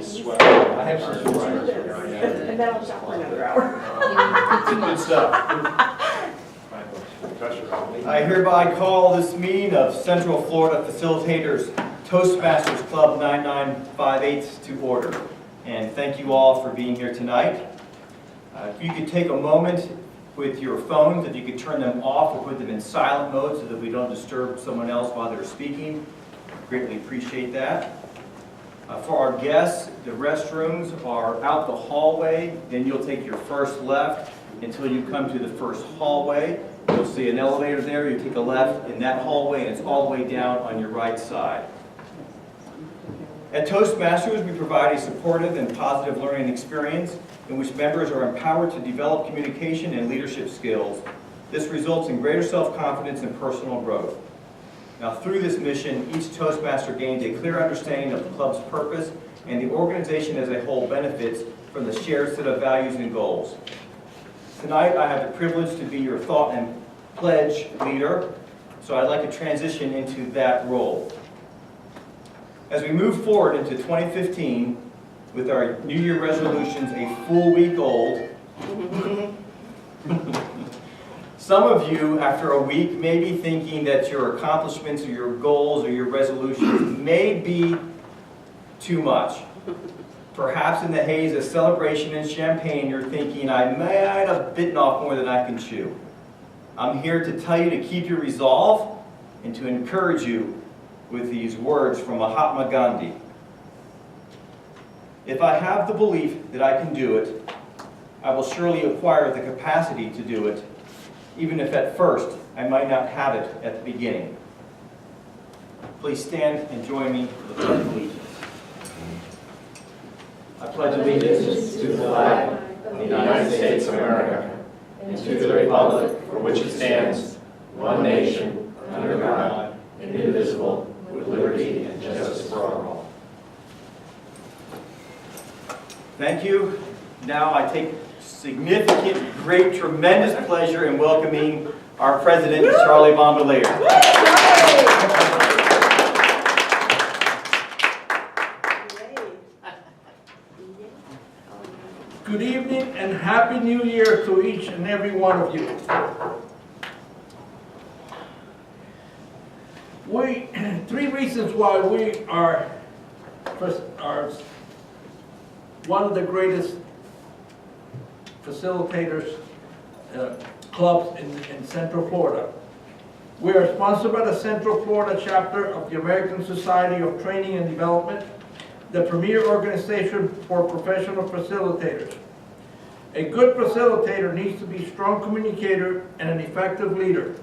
Sweat. I have some sweat. And then I'll shop for another hour. Good stuff. I hereby call this meeting of Central Florida Facilitators Toastmasters Club 9958 to order. And thank you all for being here tonight. If you could take a moment with your phones, if you could turn them off or put them in silent mode so that we don't disturb someone else while they're speaking, greatly appreciate that. For our guests, the restrooms are out the hallway. Then you'll take your first left until you come to the first hallway. You'll see an elevator there. You take a left in that hallway, and it's all the way down on your right side. At Toastmasters, we provide a supportive and positive learning experience in which members are empowered to develop communication and leadership skills. This results in greater self-confidence and personal growth. Now, through this mission, each Toastmaster gains a clear understanding of the club's purpose, and the organization as a whole benefits from the shared set of values and goals. Tonight, I have the privilege to be your thought and pledge leader, so I'd like to transition into that role. As we move forward into 2015, with our New Year resolutions a full week old, some of you, after a week, may be thinking that your accomplishments or your goals or your resolutions may be too much. Perhaps in the haze of celebration and champagne, you're thinking, I might have bitten off more than I can chew. I'm here to tell you to keep your resolve and to encourage you with these words from Mahatma Gandhi. If I have the belief that I can do it, I will surely acquire the capacity to do it, even if at first I might not have it at the beginning. Please stand and join me for the Pledge of Allegiance. I pledge allegiance to the flag of the United States of America and to the republic for which it stands, one nation, under God, indivisible, with liberty and justice for all. Thank you. Now I take significant, great, tremendous pleasure in welcoming our president, Charlie Bondelaire. Good evening and Happy New Year to each and every one of you. Three reasons why we are one of the greatest facilitators clubs in Central Florida. We are sponsored by the Central Florida chapter of the American Society of Training and Development, the premier organization for professional facilitators. A good facilitator needs to be a strong communicator and an effective leader.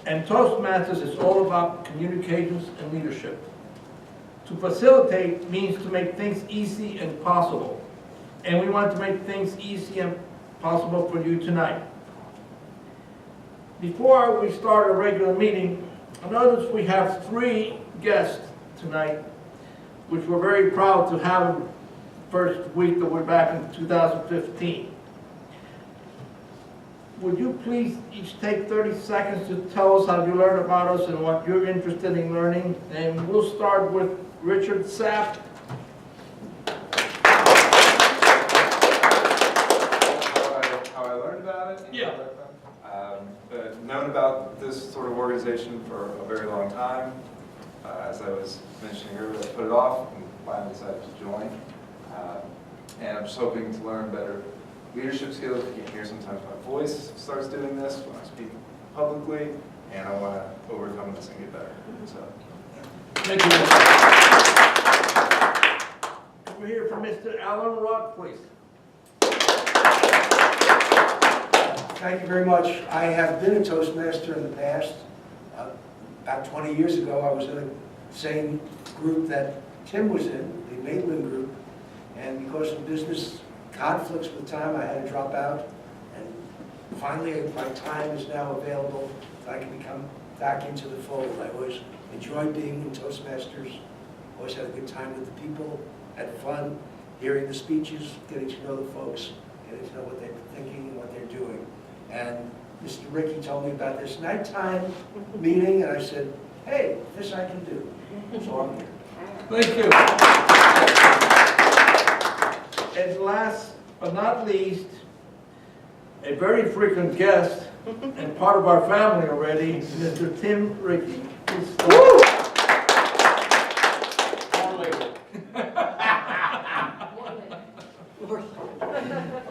And Toastmasters is all about communications and leadership. To facilitate means to make things easy and possible. And we want to make things easy and possible for you tonight. Before we start a regular meeting, I notice we have 3 guests tonight, which we're very proud to have them first week that we're back in 2015. Would you please each take 30 seconds to tell us how you learned about us and what you're interested in learning? And we'll start with Richard Sapp. How I learned about it? Yeah. I've known about this sort of organization for a very long time. As I was mentioning earlier, I put it off and finally decided to join. And I'm just hoping to learn better leadership skills. You can hear sometimes my voice starts doing this when I speak publicly, and I want to overcome this and get better. So, Thank you. We'll hear from Mr. Alan Rock, please. Thank you very much. I have been a Toastmaster in the past. About 20 years ago, I was in the same group that Tim was in, the Maitland group, and because of business conflicts with time, I had to drop out. And finally, my time is now available so I can come back into the fold. I always enjoyed being in Toastmasters, always had a good time with the people, had fun, hearing the speeches, getting to know the folks, getting to know what they're thinking and what they're doing. And Mr. Ricky told me about this nighttime meeting, and I said, hey, this I can do. So I'm here. Thank you. but not least, a very frequent guest and part of our family already, Mr. Tim Rickey.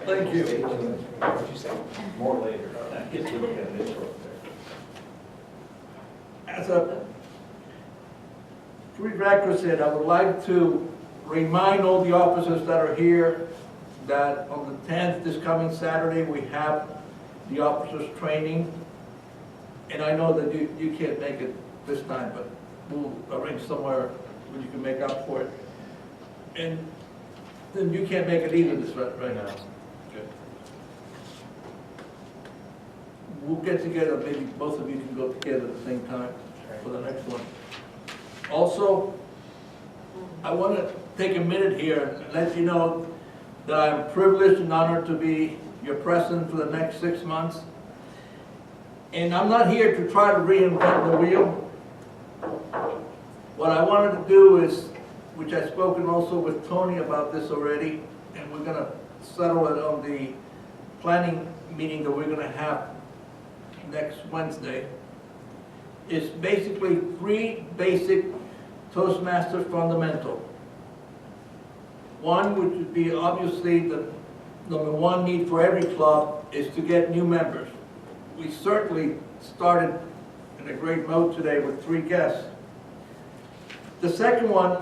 Thank you. What'd you say? More later. As a prerequisite, I would like to remind all the officers that are here that on the 10th, this coming Saturday, we have the officers training. And I know that you can't make it this time, but we'll arrange somewhere where you can make up for it. And then you can't make it either this right now. Good. We'll get together, maybe both of you can go together at the same time for the next one. Also, I want to take a minute here and let you know that I'm privileged and honored to be your president for the next 6 months. And I'm not here to try to reinvent the wheel. What I wanted to do is, which I've spoken also with Toni about this already, and we're going to settle it on the planning meeting that we're going to have next Wednesday, is basically 3 basic Toastmaster fundamentals. One, which would be obviously the number 1 need for every club, is to get new members. We certainly started in a great mode today with 3 guests. The second one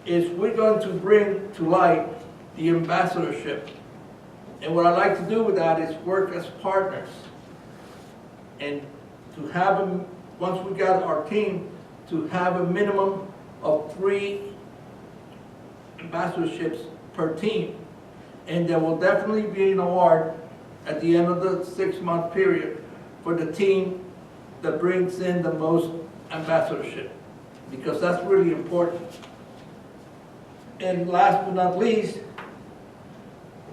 is we're going to bring to light the ambassadorship. And what I'd like to do with that is work as partners. And to have them, once we got our team, to have a minimum of 3 ambassadorships per team. And there will definitely be an award at the end of the 6-month period for the team that brings in the most ambassadorship, because that's really important. And last but not least,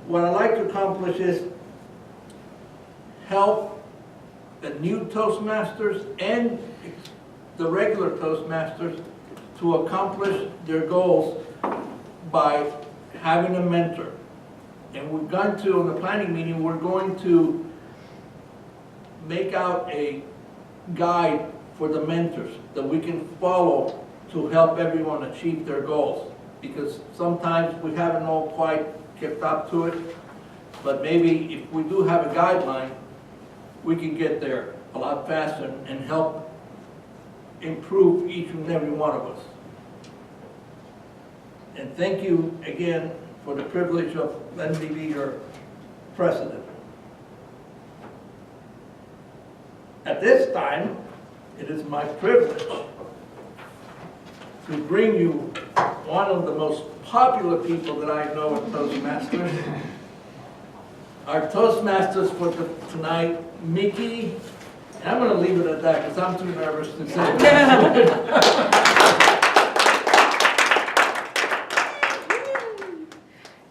what I'd like to accomplish is help the new Toastmasters and the regular Toastmasters to accomplish their goals by having a mentor. And we're going to, on the planning meeting, we're going to make out a guide for the mentors that we can follow to help everyone achieve their goals. Because sometimes we haven't all quite kept up to it, but maybe if we do have a guideline, we can get there a lot faster and help improve each and every one of us. And thank you again for the privilege of letting me be your president. At this time, it is my privilege to bring you one of the most popular people that I know at Toastmasters. Our Toastmasters for tonight, Mickey. And I'm going to leave it at that because I'm too nervous to say that.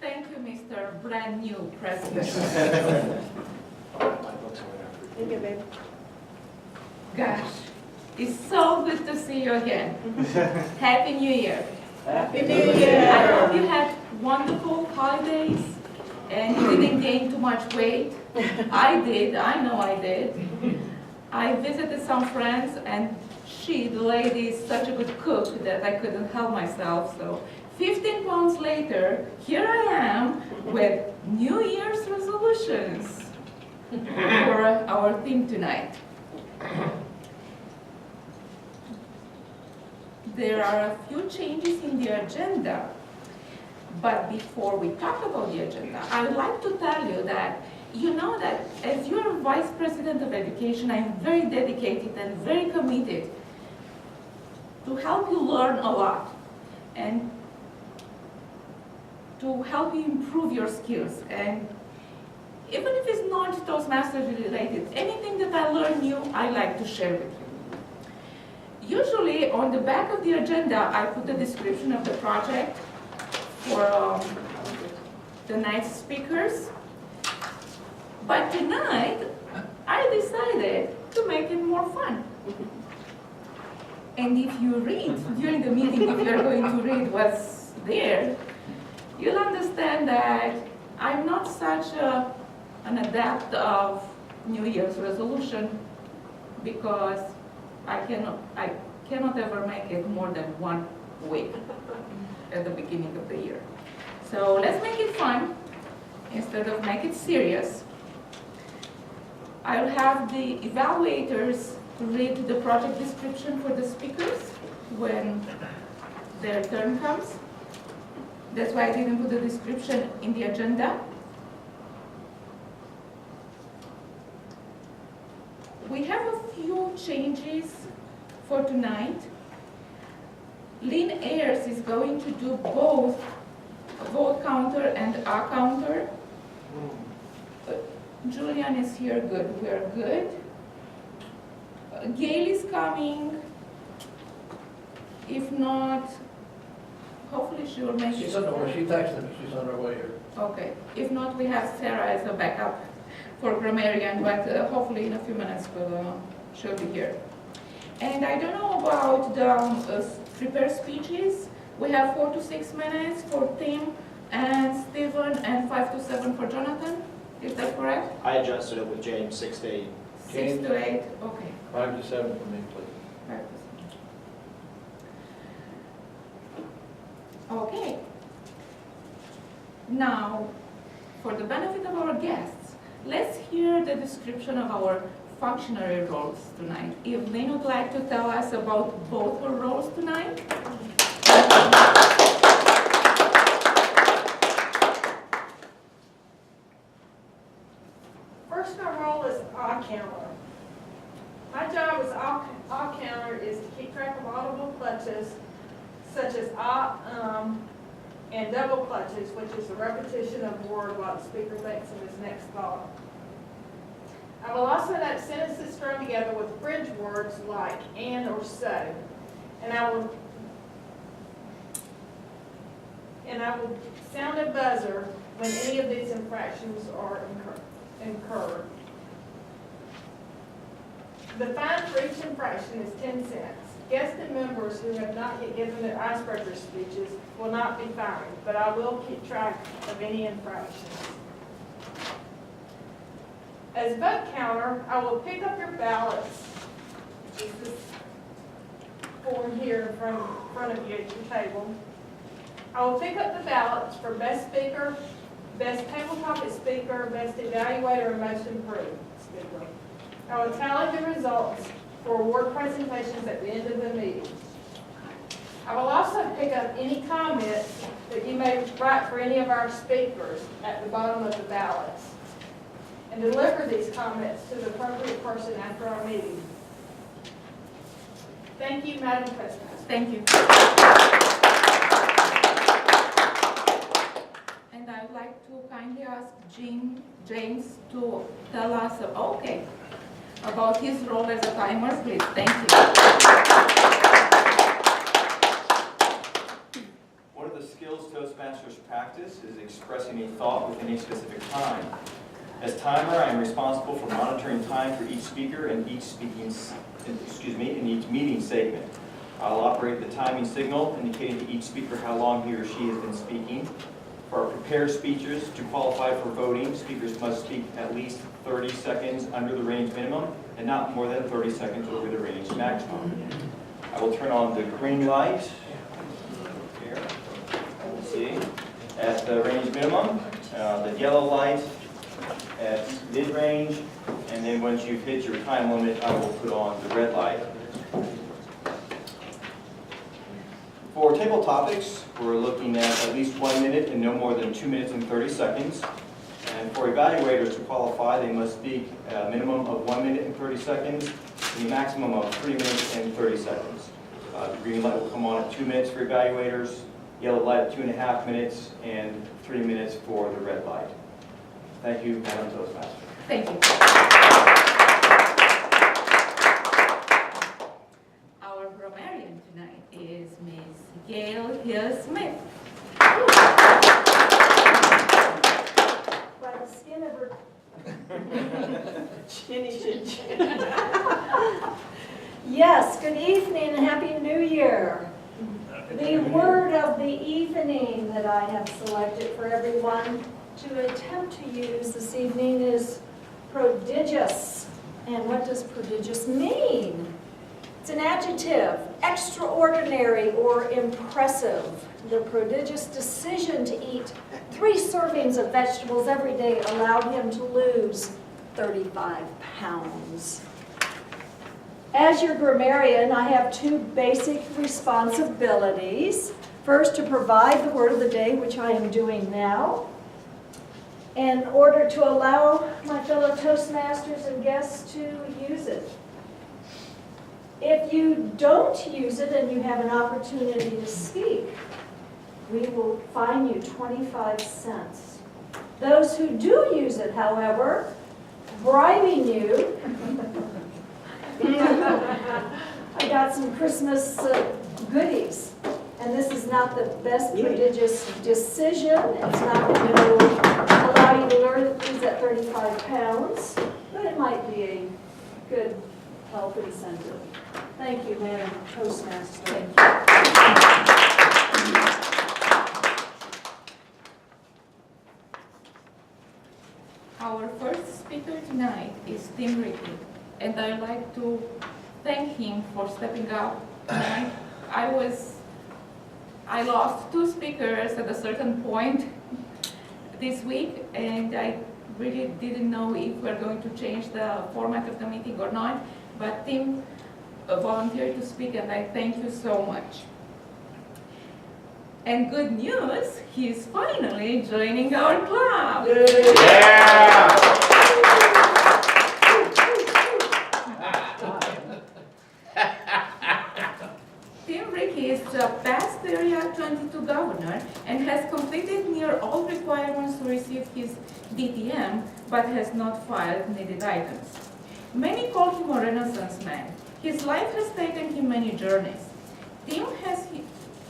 Thank you, Mr. Brand New President. Thank you, babe. Gosh, it's so good to see you again. Happy New Year. Happy New Year. I hope you had wonderful holidays and you didn't gain too much weight. I did, I know I did. I visited some friends and the lady is such a good cook that I couldn't help myself. So 15 pounds later, here I am with New Year's resolutions for our theme tonight. There are a few changes in the agenda, but before we talk about the agenda, I would like to tell you that you know that as your Vice President of Education, I am very dedicated and very committed to help you learn a lot and to help you improve your skills. And even if it's not Toastmasters related, anything that I learn new, I like to share with you. Usually on the back of the agenda, I put a description of the project for the night's speakers. But tonight, I decided to make it more fun. And if you read during the meeting, if you're going to read what's there, you'll understand that I'm not such an adept of New Year's resolution because I cannot ever make it more than 1 week at the beginning of the year. So let's make it fun instead of make it serious. I'll have the evaluators read the project description for the speakers when their turn comes. That's why I didn't put the description in the agenda. We have a few changes for tonight. Lynn Ayers is going to do both a vote counter and a counter. Julian is here, good, we are good. Gail is coming. If not, hopefully she will make it. She's on the way, she texted me, she's on her way here. Okay, if not, we have Sarah as a backup for Grammarian, but hopefully in a few minutes she'll be here. And I don't know about the prepare speeches. We have 4 to 6 minutes for Tim and Stephen and 5 to 7 for Jonathan. Is that correct? I adjusted it with James, 6 to 8. 6 to 8, okay. 5 to 7 for me, please. 5 to 7. Okay. Now, for the benefit of our guests, let's hear the description of our functionary roles tonight. If Lynn would like to tell us about both her roles tonight. First, my role is odd counter. My job as odd counter is to keep track of audible clutches, such as and double clutches, which is the repetition of a word while the speaker thinks of his next thought. I will also note sentences strung together with bridge words like and or so, and I will sound a buzzer when any of these infractions are incurred. The fine for each infraction is 10 cents. Guests and members who have not yet given their icebreaker speeches will not be fined, but I will keep track of any infractions. As vote counter, I will pick up your ballots, which is this form here in front of you at your table. I will pick up the ballots for best speaker, best table topic speaker, best evaluator, and most improved speaker. I will tally the results for award presentations at the end of the meeting. I will also pick up any comments that you may write for any of our speakers at the bottom of the ballots and deliver these comments to the appropriate person after our meeting. Thank you, Madam Toastmaster. Thank you. And I would like to kindly ask James to tell us, about his role as a timer, please. Thank you. One of the skills Toastmasters practice is expressing a thought within a specific time. As timer, I am responsible for monitoring time for each speaker and in each meeting segment. I'll operate the timing signal indicating to each speaker how long he or she has been speaking. For our prepared speeches, to qualify for voting, speakers must speak at least 30 seconds under the range minimum and not more than 30 seconds over the range maximum. I will turn on the green light here, we'll see, at the range minimum, the yellow light at mid-range, and then once you've hit your time limit, I will put on the red light. For table topics, we're looking at least 1 minute and no more than 2 minutes and 30 seconds. And for evaluators to qualify, they must speak a minimum of 1 minute and 30 seconds and a maximum of 3 minutes and 30 seconds. The green light will come on at 2 minutes for evaluators, yellow light at 2.5 minutes, and 3 minutes for the red light. Thank you, Madam Toastmaster. Thank you. Our grammarian tonight is Ms. Gail Hill-Smith. By the skin of her chinny chin chin. Yes, good evening and Happy New Year. The word of the evening that I have selected for everyone to attempt to use this evening is prodigious. And what does prodigious mean? It's an adjective, extraordinary or impressive. The prodigious decision to eat 3 servings of vegetables every day allowed him to lose 35 pounds. As your grammarian, I have 2 basic responsibilities. First, to provide the word of the day, which I am doing now, in order to allow my fellow Toastmasters and guests to use it. If you don't use it and you have an opportunity to speak, we will fine you 25 cents. Those who do use it, however, bribing you, I got some Christmas goodies. And this is not the best prodigious decision. It's not going to allow you to learn the things at 35 pounds, but it might be a good health incentive. Thank you, Madam Toastmaster. Thank you. Our first speaker tonight is Tim Ricky, and I'd like to thank him for stepping up tonight. I lost 2 speakers at a certain point this week, and I really didn't know if we're going to change the format of the meeting or not, but Tim volunteered to speak, and I thank you so much. And good news, he's finally joining our club. Yeah! Tim Ricky is a past Area 22 governor and has completed near all requirements to receive his DTM, but has not filed needed items. Many call him a Renaissance man. His life has taken him many journeys. Tim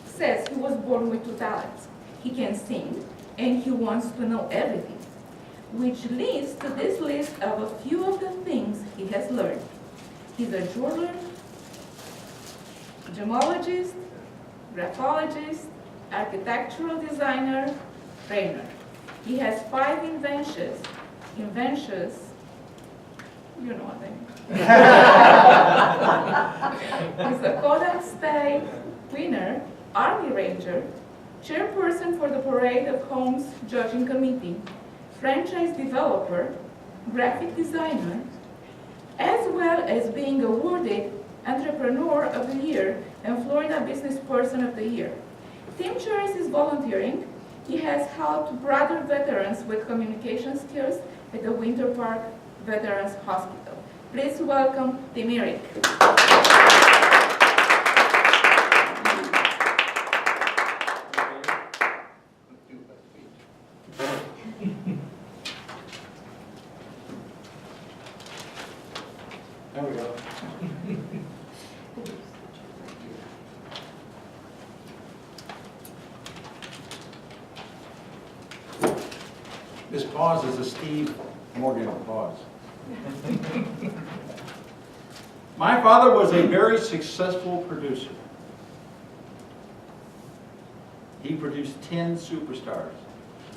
says he was born with 2 talents. He can sing, and he wants to know everything, which leads to this list of a few of the things he has learned. He's a jeweler, gemologist, graphologist, architectural designer, trainer. He has 5 inventions, you know what I mean. He's a Kodak State winner, Army Ranger, chairperson for the Parade of Homes Judging Committee, franchise developer, graphic designer, as well as being awarded Entrepreneur of the Year and Florida Business Person of the Year. Tim shares his volunteering. He has helped brother veterans with communication skills at the Winter Park Veterans Hospital. Please welcome Tim Ricky. There we go. This pause is a Steve Morgan pause. My father was a very successful producer. He produced 10 superstars.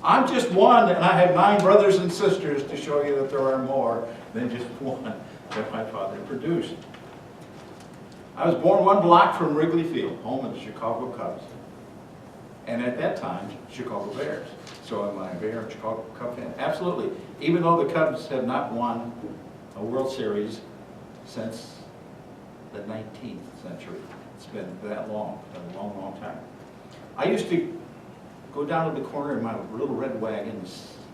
I'm just one, and I have 9 brothers and sisters to show you that there are more than just one that my father produced. I was born 1 block from Wrigley Field, home of the Chicago Cubs. And at that time, Chicago Bears. So am I a Bear and Chicago Cub fan? Absolutely. Even though the Cubs have not won a World Series since the 19th century. It's been that long, a long, long time. I used to go down to the corner in my little red wagon,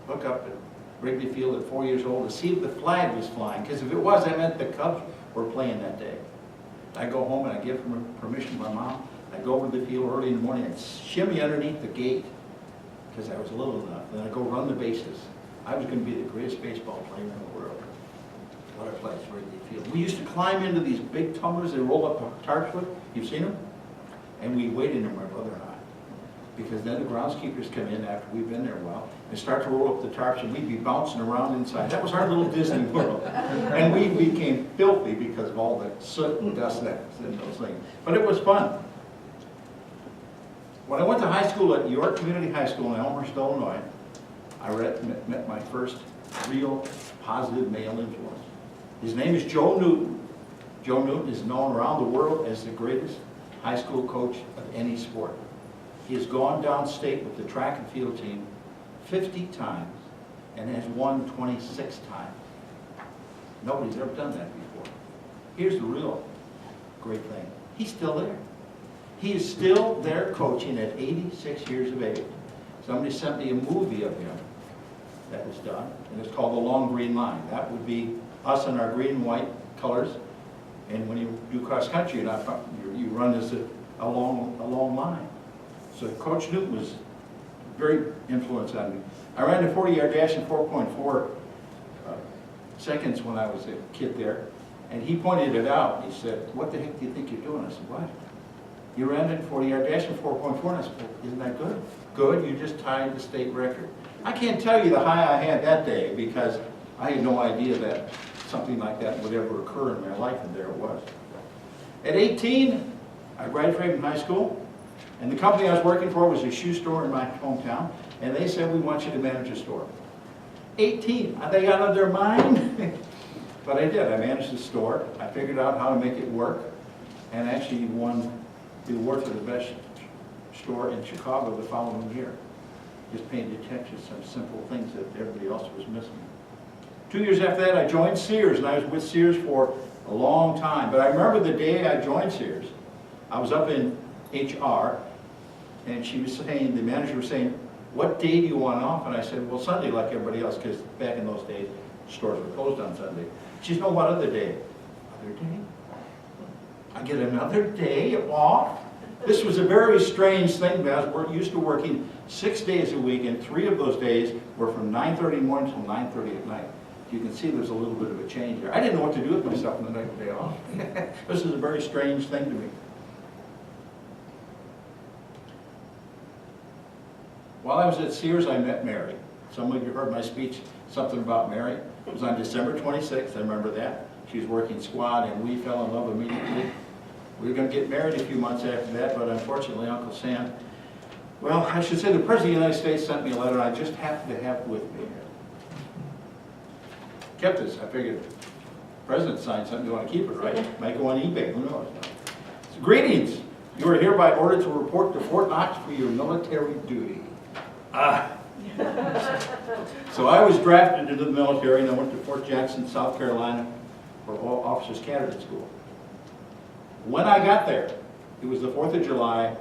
look up at Wrigley Field at 4 years old to see if the flag was flying, because if it was, that meant the Cubs were playing that day. I go home and I give permission to my mom. I go over to the field early in the morning and shimmy underneath the gate, because I was little enough. Then I go run the bases. I was going to be the greatest baseball player in the world. What a place, Wrigley Field. We used to climb into these big tumblers they roll up tarps with. You've seen them? And we wait in them, my brother and I. Because then the groundskeepers come in after we've been there a while and start to roll up the tarps, and we'd be bouncing around inside. That was our little Disney World. And we became filthy because of all the soot and dust that's in those things. But it was fun. When I went to high school at York Community High School in Elmhurst, Illinois, met my first real positive male influence. His name is Joe Newton. Joe Newton is known around the world as the greatest high school coach of any sport. He has gone downstate with the track and field team 50 times and has won 26 times. Nobody's ever done that before. Here's the real great thing. He's still there. He is still there coaching at 86 years of age. Somebody sent me a movie of him that was done, and it's called The Long Green Line. That would be us in our green and white colors, and when you do cross country, you run as a long line. So Coach Newton was very influenced on me. I ran the 40-yard dash in 4.4 seconds when I was a kid there, and he pointed it out. He said, "What the heck do you think you're doing?" I said, "What? You ran the 40-yard dash in 4.4, and I said, "Well, isn't that good?" "Good, you just tied the state record." I can't tell you the high I had that day because I had no idea that something like that would ever occur in my life, and there it was. At 18, I graduated from high school, and the company I was working for was a shoe store in my hometown, and they said, "We want you to manage a store." 18, are they out of their mind? But I did. I managed the store. I figured out how to make it work, and actually won the award for the best store in Chicago the following year. Just paying attention to some simple things that everybody else was missing. 2 years after that, I joined Sears, and I was with Sears for a long time. But I remember the day I joined Sears. I was up in HR, and she was saying, the manager was saying, "What day do you want off?" And I said, "Well, Sunday like everybody else," because back in those days, stores were closed on Sunday. She said, "No, what other day?" "Other day? I get another day off?" This was a very strange thing. I was used to working 6 days a week, and 3 of those days were from 9:30 in the morning until 9:30 at night. You can see there's a little bit of a change there. I didn't know what to do with myself on the next day off. This is a very strange thing to me. While I was at Sears, I met Mary. Some of you heard my speech, something about Mary. It was on December 26th, I remember that. She was working squad, and we fell in love immediately. We were going to get married a few months after that, but unfortunately, Uncle Sam, well, I should say the President of the United States sent me a letter, and I just happened to have it with me. Kept this. I figured, the President signed something, you want to keep it, right? Might go on eBay, who knows? So, greetings. You are hereby ordered to report to Fort Knox for your military duty. So I was drafted into the military, and I went to Fort Jackson, South Carolina, for Officers Candidate School. When I got there, it was the 4th of July.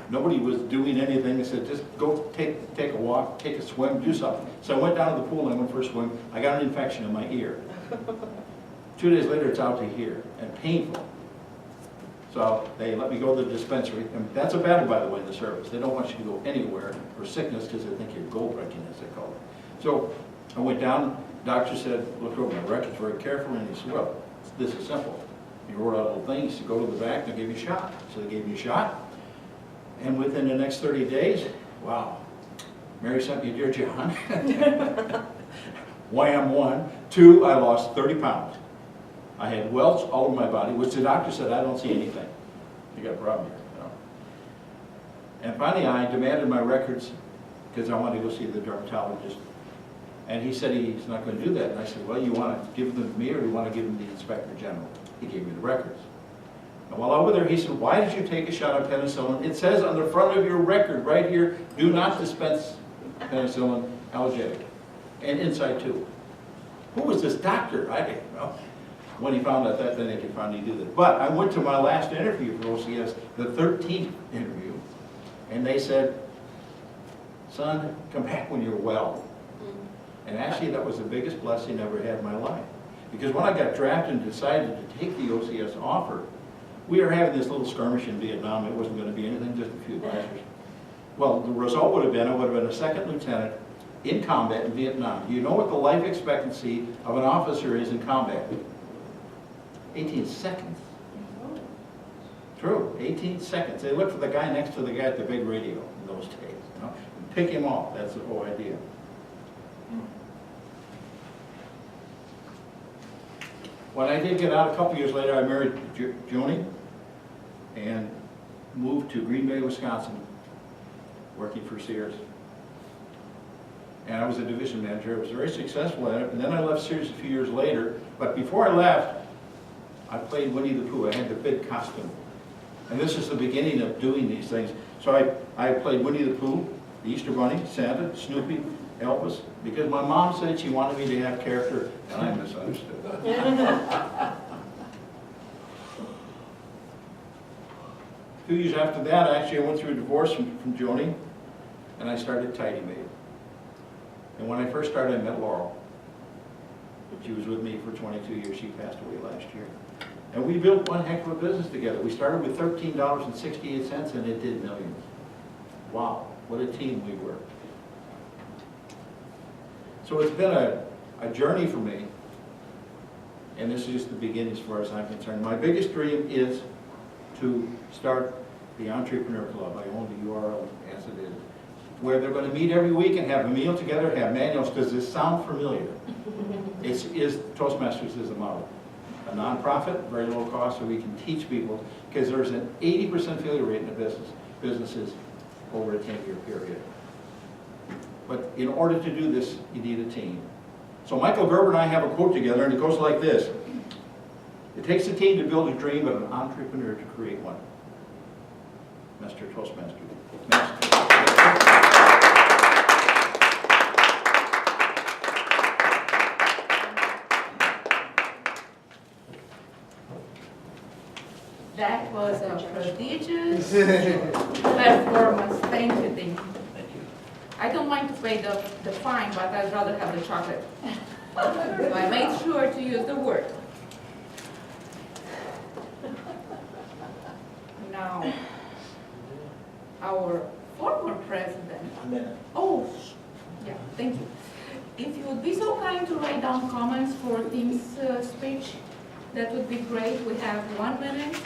Nobody was doing anything. They said, "Just go take a walk, take a swim, do something." So I went down to the pool and I went for a swim. I got an infection in my ear. 2 days later, it's out to here, and painful. So they let me go to the dispensary, and that's a battle, by the way, in the service. They don't want you to go anywhere for sickness because they think you're gold breaking, as they call it. So I went down, the doctor said, looked over my records very carefully, and he said, "Well, this is simple. You wrote out a little thing, he said, go to the back, and give you a shot." So they gave me a shot, and within the next 30 days, wow, Mary sent me, "Dear John," wham, 1. 2, I lost 30 pounds. I had welts all over my body, which the doctor said, "I don't see anything. You got a problem here." You know? And finally, I demanded my records because I wanted to go see the dermatologist. And he said he's not going to do that. And I said, "Well, you want to give them to me or you want to give them to the Inspector General?" He gave me the records. And while I was there, he said, "Why did you take a shot of penicillin? It says on the front of your record right here, do not dispense penicillin, allergic, and inside too." Who was this doctor? I didn't know. When he found out that, then they could finally do that. But I went to my last interview for OCS, the 13th interview, and they said, "Son, come back when you're well." And actually, that was the biggest blessing I ever had in my life. Because when I got drafted and decided to take the OCS offer, we were having this little skirmish in Vietnam. It wasn't going to be anything, just a few advisors. Well, the result would have been, I would have been a second lieutenant in combat in Vietnam. Do you know what the life expectancy of an officer is in combat? 18 seconds. True, 18 seconds. They look for the guy next to the guy at the big radio in those days. You know? Pick him off, that's the whole idea. When I did get out a couple years later, I married Joni and moved to Green Bay, Wisconsin, working for Sears. and I was a division manager. I was very successful at it, and then I left Sears a few years later. But before I left, I played Winnie the Pooh. I had the big costume. And this is the beginning of doing these things. So I played Winnie the Pooh, the Easter Bunny, Santa, Snoopy, Elvis, because my mom said she wanted me to have character, and I misunderstood. A few years after that, actually, I went through a divorce from Joni, and I started Tidy Maid. And when I first started, I met Laurel. She was with me for 22 years. She passed away last year. And we built one heck of a business together. We started with $13.68, and it did millions. Wow, what a team we were. So it's been a journey for me, and this is just the beginning as far as I'm concerned. My biggest dream is to start the Entrepreneur Club. I own the URL as it is, where they're going to meet every week and have a meal together, have manuals. Does this sound familiar? Toastmasters is the model. A nonprofit, very low cost, so we can teach people, because there's an 80% failure rate in the businesses over a 10-year period. But in order to do this, you need a team. So Michael Gerber and I have a quote together, and it goes like this. It takes a team to build a dream, but an entrepreneur to create one. Mr. Toastmaster. That was a prodigious performance. Thank you, thank you. I don't mind to pay the fine, but I'd rather have the chocolate. So I made sure to use the word. Now, our former president. A minute. Oh, yeah, thank you. If you would be so kind to write down comments for Tim's speech, that would be great. We have 1 minute.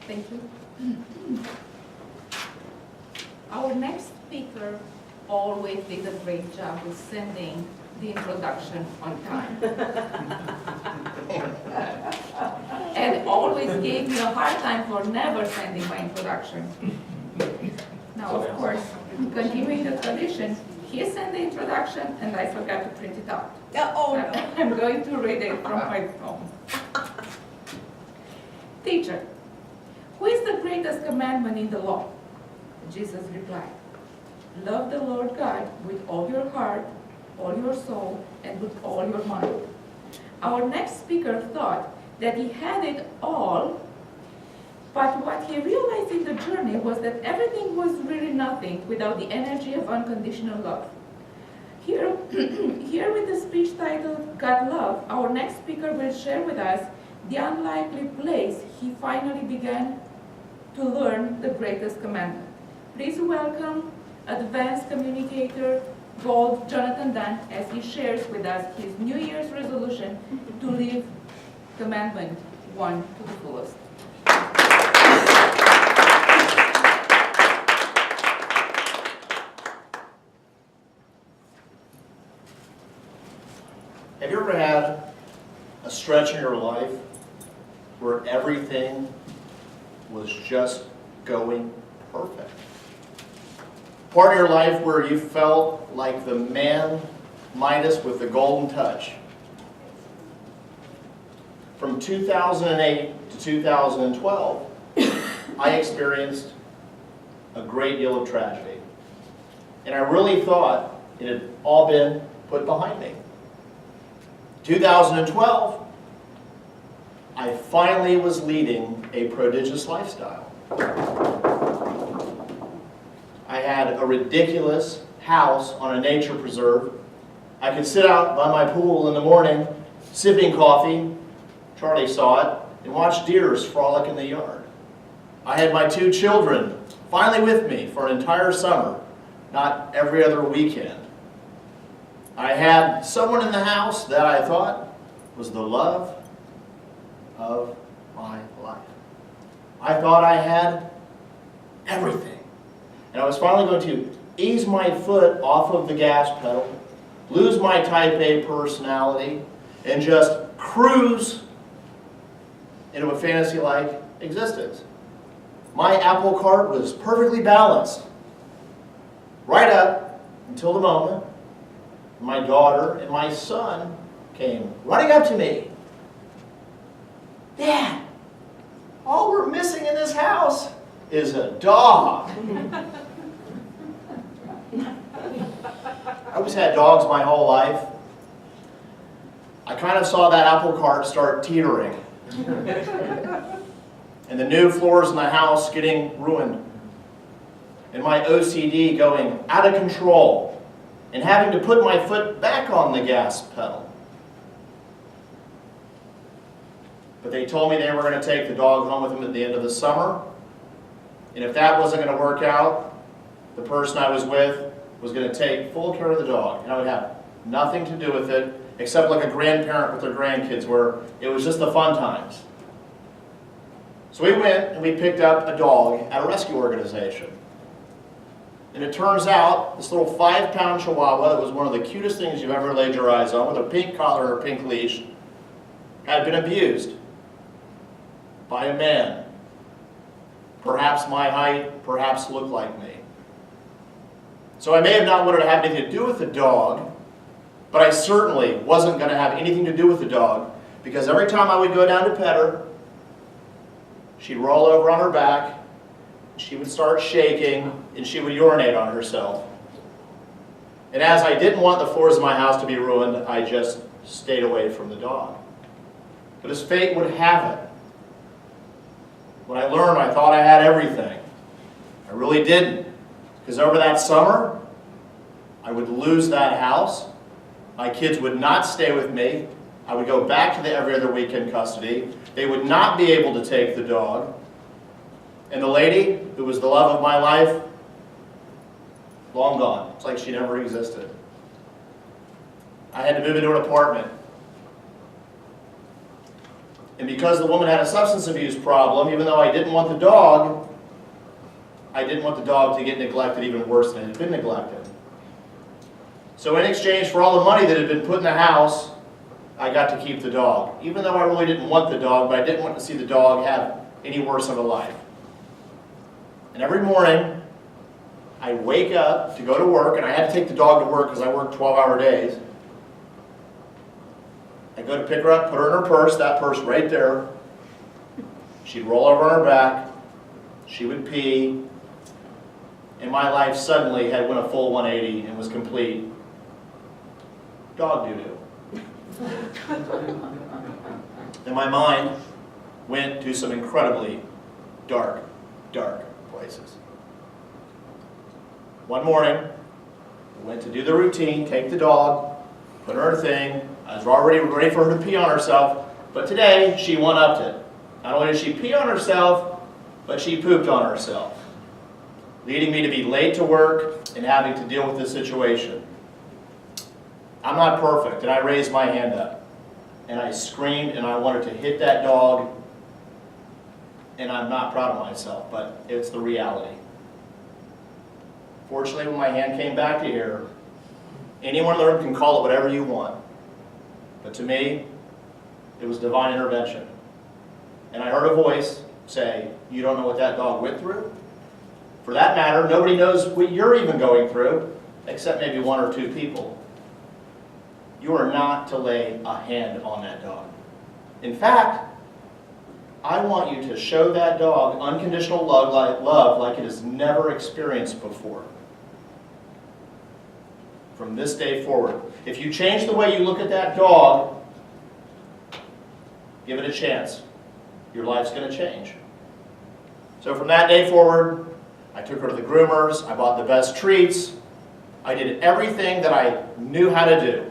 Thank you. Our next speaker always did a great job with sending the introduction on time. And always gave me a hard time for never sending my introduction. Now, of course, continuing the tradition, he sent the introduction and I forgot to print it out. Oh, no. I'm going to read it from my phone. Teacher, who is the greatest commandment in the law? Jesus replied, love the Lord God with all your heart, all your soul, and with all your mind. Our next speaker thought that he had it all, but what he realized in the journey was that everything was really nothing without the energy of unconditional love. Here with the speech titled God Love, our next speaker will share with us the unlikely place he finally began to learn the greatest commandment. Please welcome advanced communicator Gold Jonathan Dunn as he shares with us his New Year's resolution to live commandment 1 to the fullest. Have you ever had a stretch in your life where everything was just going perfect? Part of your life where you felt like the man Midas with the golden touch. From 2008 to 2012, I experienced a great deal of tragedy. And I really thought it had all been put behind me. 2012, I finally was leading a prodigious lifestyle. I had a ridiculous house on a nature preserve. I could sit out by my pool in the morning, sipping coffee, Charlie saw it, and watch deers frolic in the yard. I had my 2 children finally with me for an entire summer, not every other weekend. I had someone in the house that I thought was the love of my life. I thought I had everything. And I was finally going to ease my foot off of the gas pedal, lose my type A personality, and just cruise into a fantasy-like existence. My apple cart was perfectly balanced, right up until the moment my daughter and my son came running up to me. Dad, all we're missing in this house is a dog. I always had dogs my whole life. I kind of saw that apple cart start teetering. And the new floors in the house getting ruined. And my OCD going out of control. And having to put my foot back on the gas pedal. But they told me they were going to take the dog home with them at the end of the summer. And if that wasn't going to work out, the person I was with was going to take full care of the dog. And I would have nothing to do with it, except like a grandparent with their grandkids, where it was just the fun times. So we went and we picked up a dog at a rescue organization. And it turns out this little 5-pound Chihuahua that was one of the cutest things you've ever laid your eyes on, with a pink collar or a pink leash, had been abused by a man. Perhaps my height, perhaps looked like me. So I may have not wanted to have anything to do with the dog, but I certainly wasn't going to have anything to do with the dog, because every time I would go down to pet her, she'd roll over on her back, she would start shaking, and she would urinate on herself. And as I didn't want the floors of my house to be ruined, I just stayed away from the dog. But as fate would have it, when I learned I thought I had everything, I really didn't. Because over that summer, I would lose that house, my kids would not stay with me, I would go back to the every other weekend custody, they would not be able to take the dog, and the lady who was the love of my life, long gone. It's like she never existed. I had to move into an apartment. And because the woman had a substance abuse problem, even though I didn't want the dog, I didn't want the dog to get neglected even worse than it had been neglected. So in exchange for all the money that had been put in the house, I got to keep the dog. Even though I really didn't want the dog, but I didn't want to see the dog have any worse of a life. And every morning, I'd wake up to go to work, and I had to take the dog to work because I worked 12-hour days. I'd go to pick her up, put her in her purse, that purse right there. She'd roll over on her back, she would pee, and my life suddenly had went a full 180 and was complete dog doo-doo. And my mind went to some incredibly dark, dark places. One morning, I went to do the routine, take the dog, put her in her thing. I was already ready for her to pee on herself, but today she one-upped it. Not only did she pee on herself, but she pooped on herself, leading me to be late to work and having to deal with this situation. I'm not perfect, and I raised my hand up, and I screamed, and I wanted to hit that dog, and I'm not proud of myself, but it's the reality. Fortunately, when my hand came back to here, anyone in the room can call it whatever you want, but to me, it was divine intervention. And I heard a voice say, "You don't know what that dog went through?" For that matter, nobody knows what you're even going through, except maybe 1 or 2 people. You are not to lay a hand on that dog. In fact, I want you to show that dog unconditional love like it has never experienced before. From this day forward. If you change the way you look at that dog, give it a chance. Your life's going to change. So from that day forward, I took her to the groomers, I bought the best treats, I did everything that I knew how to do.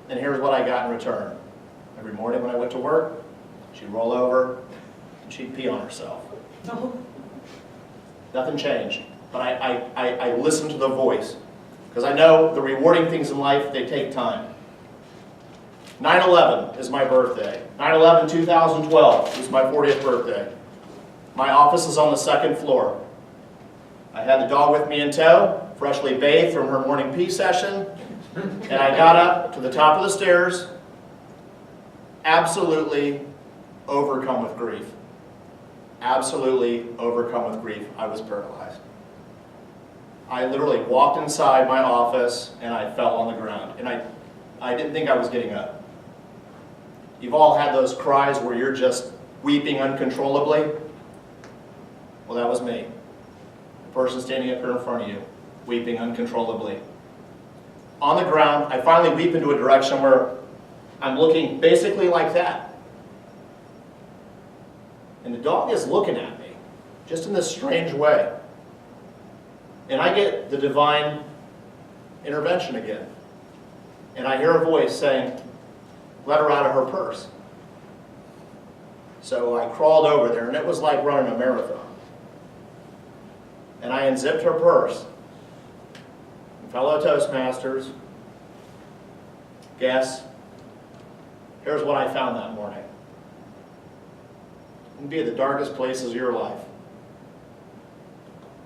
And here's what I got in return. Every morning when I went to work, she'd roll over and she'd pee on herself. Nothing changed. But I listened to the voice. Because I know the rewarding things in life, they take time. 9/11 is my birthday. 9/11/2012 is my 40th birthday. My office is on the 2nd floor. I had the dog with me in tow, freshly bathed from her morning pee session, and I got up to the top of the stairs, absolutely overcome with grief. Absolutely overcome with grief. I was paralyzed. I literally walked inside my office and I fell on the ground. And I didn't think I was getting up. You've all had those cries where you're just weeping uncontrollably. Well, that was me. The person standing up here in front of you, weeping uncontrollably. On the ground, I finally weep into a direction where I'm looking basically like that. And the dog is looking at me, just in this strange way. And I get the divine intervention again. And I hear a voice saying, let her out of her purse. So I crawled over there, and it was like running a marathon. And I unzipped her purse. And fellow Toastmasters, guess, here's what I found that morning. It can be the darkest places of your life.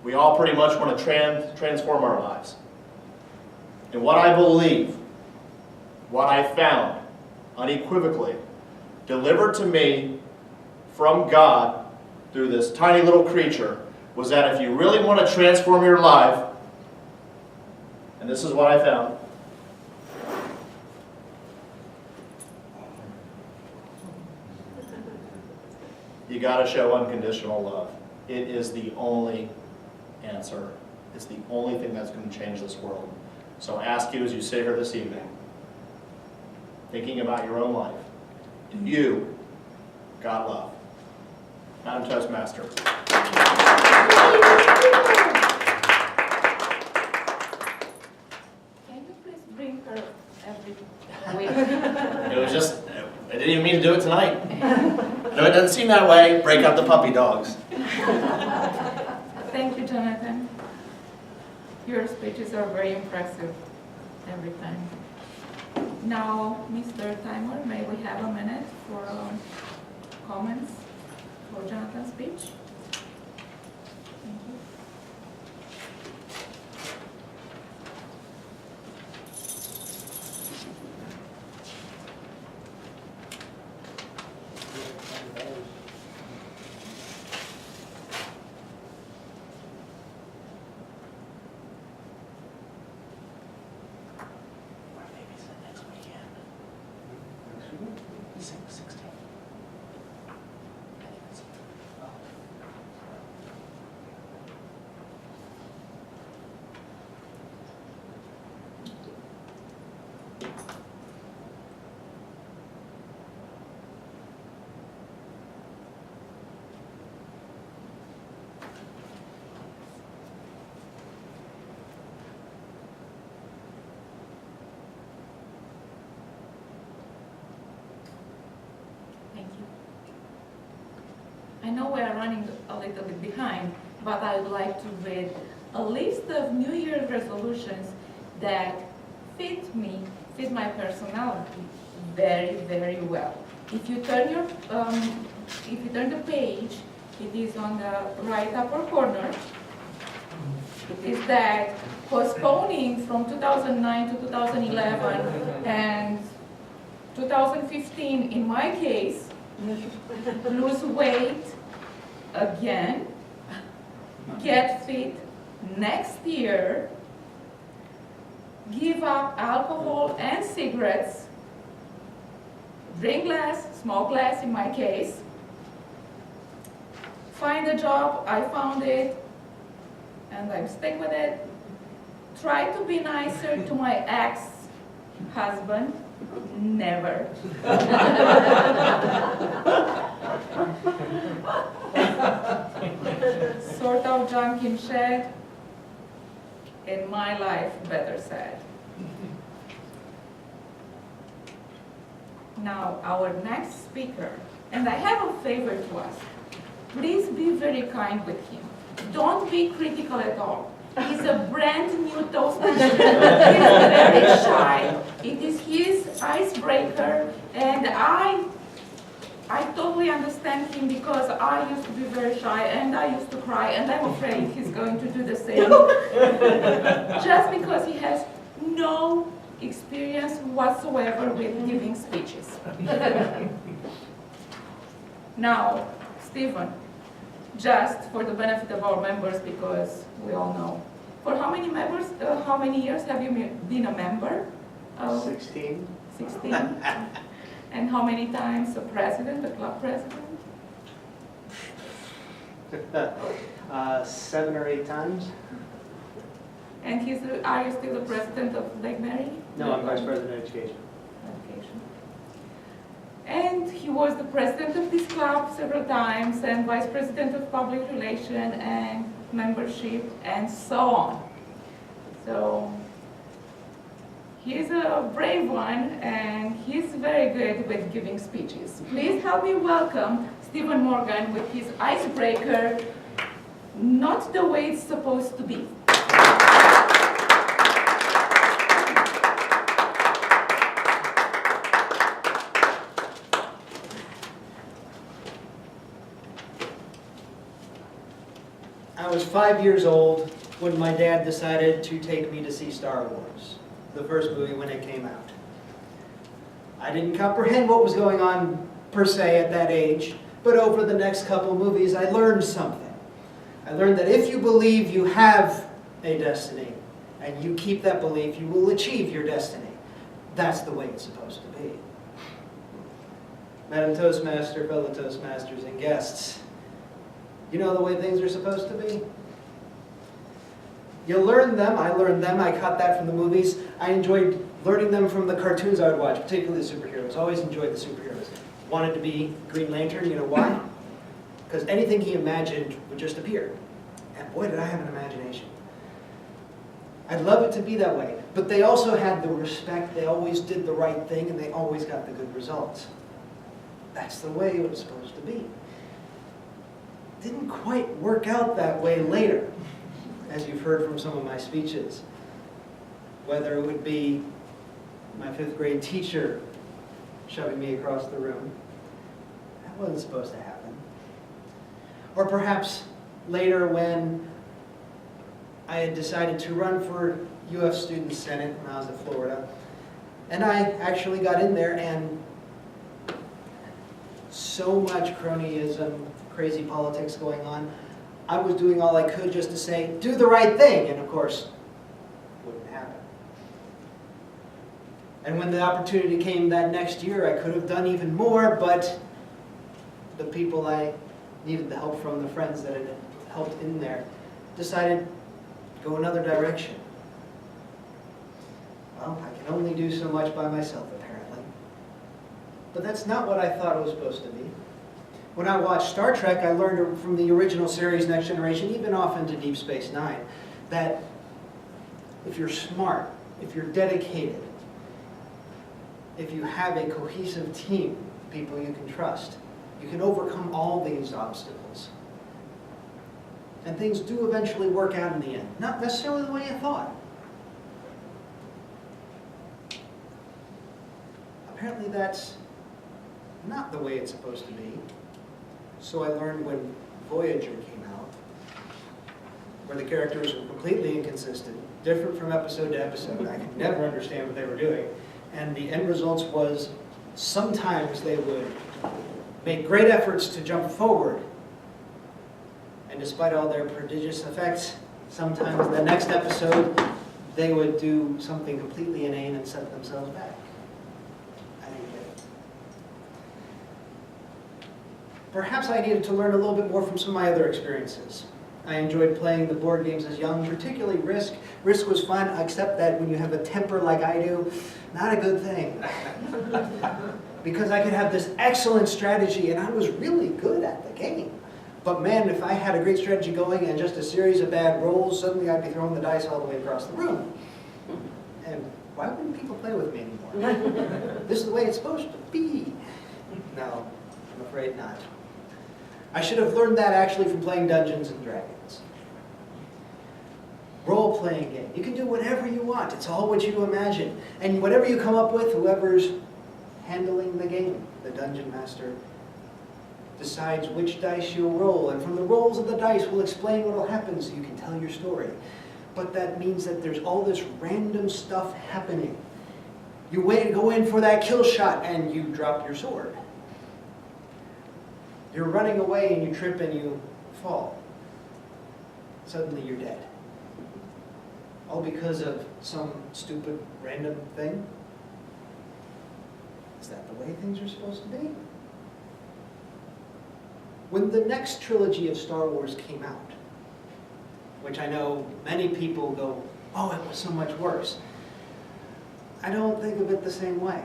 We all pretty much want to transform our lives. And what I believe, what I found, unequivocally, delivered to me from God through this tiny little creature, was that if you really want to transform your life, and this is what I found. You got to show unconditional love. It is the only answer. It's the only thing that's going to change this world. So I ask you as you sit here this evening, thinking about your own life, do you got love? Madam Toastmaster. Can you please bring her every week? It was just, I didn't even mean to do it tonight. No, it doesn't seem that way. Break up the puppy dogs. Thank you, Jonathan. Your speeches are very impressive every time. Now, Mr. Timer, may we have a minute for comments for Jonathan's speech? Thank you. I know we are running a little bit behind, but I would like to read a list of New Year's resolutions that fit me, fit my personality very, very well. If you turn the page, it is on the right upper corner. It is that postponing from 2009 to 2011 and 2015, in my case, lose weight again, get fit next year, give up alcohol and cigarettes, drink less, small class in my case. Find a job, I found it, and I'm stuck with it. Try to be nicer to my ex-husband, never. Sort of junk in shed, in my life, better said. Now, our next speaker, and I have a favor to ask. Please be very kind with him. Don't be critical at all. He's a brand new Toastmaster. He's very shy. It is his icebreaker, and I totally understand him because I used to be very shy and I used to cry, and I'm afraid he's going to do the same. Just because he has no experience whatsoever with giving speeches. Now, Stephen, just for the benefit of our members, because we all know, for how many members, how many years have you been a member? 16. 16. And how many times a president, a club president? 7 or 8 times. And are you still the president of Lake Mary? No, I'm vice president of education. Education. And he was the president of this club several times, and vice president of public relations and membership, and so on. So he's a brave one, and he's very good with giving speeches. Please help me welcome Stephen Morgan with his icebreaker, Not the Way It's Supposed to Be. I was 5 years old when my dad decided to take me to see Star Wars, the first movie when it came out. I didn't comprehend what was going on per se at that age, but over the next couple movies I learned something. I learned that if you believe you have a destiny and you keep that belief, you will achieve your destiny. That's the way it's supposed to be. Madam Toastmaster, fellow Toastmasters, and guests, you know the way things are supposed to be? You learn them, I learned them, I caught that from the movies. I enjoyed learning them from the cartoons I would watch, particularly the superheroes. Always enjoyed the superheroes. Wanted to be Green Lantern, you know why? Because anything he imagined would just appear. And boy, did I have an imagination. I'd love it to be that way. But they also had the respect, they always did the right thing, and they always got the good results. That's the way it was supposed to be. Didn't quite work out that way later, as you've heard from some of my speeches. Whether it would be my 5th grade teacher shoving me across the room. That wasn't supposed to happen. Or perhaps later when I had decided to run for UF Student Senate when I was at Florida. And I actually got in there, and so much cronyism, crazy politics going on. I was doing all I could just to say, do the right thing, and of course, it wouldn't happen. And when the opportunity came that next year, I could have done even more, but the people I needed the help from, the friends that had helped in there, decided to go another direction. Well, I can only do so much by myself, apparently. But that's not what I thought it was supposed to be. When I watched Star Trek, I learned from the original series, Next Generation, even off into Deep Space Nine, that if you're smart, if you're dedicated, if you have a cohesive team, people you can trust, you can overcome all these obstacles. And things do eventually work out in the end. Not necessarily the way you thought. Apparently that's not the way it's supposed to be. So I learned when Voyager came out, where the characters were completely inconsistent, different from episode to episode. I could never understand what they were doing. And the end results was sometimes they would make great efforts to jump forward. And despite all their prodigious effects, sometimes in the next episode, they would do something completely inane and set themselves back. I didn't get it. Perhaps I needed to learn a little bit more from some of my other experiences. I enjoyed playing the board games as young, particularly Risk. Risk was fun, except that when you have a temper like I do, not a good thing. Because I could have this excellent strategy and I was really good at the game. But man, if I had a great strategy going and just a series of bad rolls, suddenly I'd be throwing the dice all the way across the room. And why wouldn't people play with me anymore? This is the way it's supposed to be. No, I'm afraid not. I should have learned that actually from playing Dungeons and Dragons. Role-playing game. You can do whatever you want. It's all what you imagine. And whatever you come up with, whoever's handling the game, the Dungeon Master, decides which dice you'll roll. And from the rolls of the dice, we'll explain what will happen so you can tell your story. But that means that there's all this random stuff happening. You go in for that kill shot and you drop your sword. You're running away and you trip and you fall. Suddenly you're dead. All because of some stupid random thing? Is that the way things are supposed to be? When the next trilogy of Star Wars came out, which I know many people go, oh, it was so much worse. I don't think of it the same way.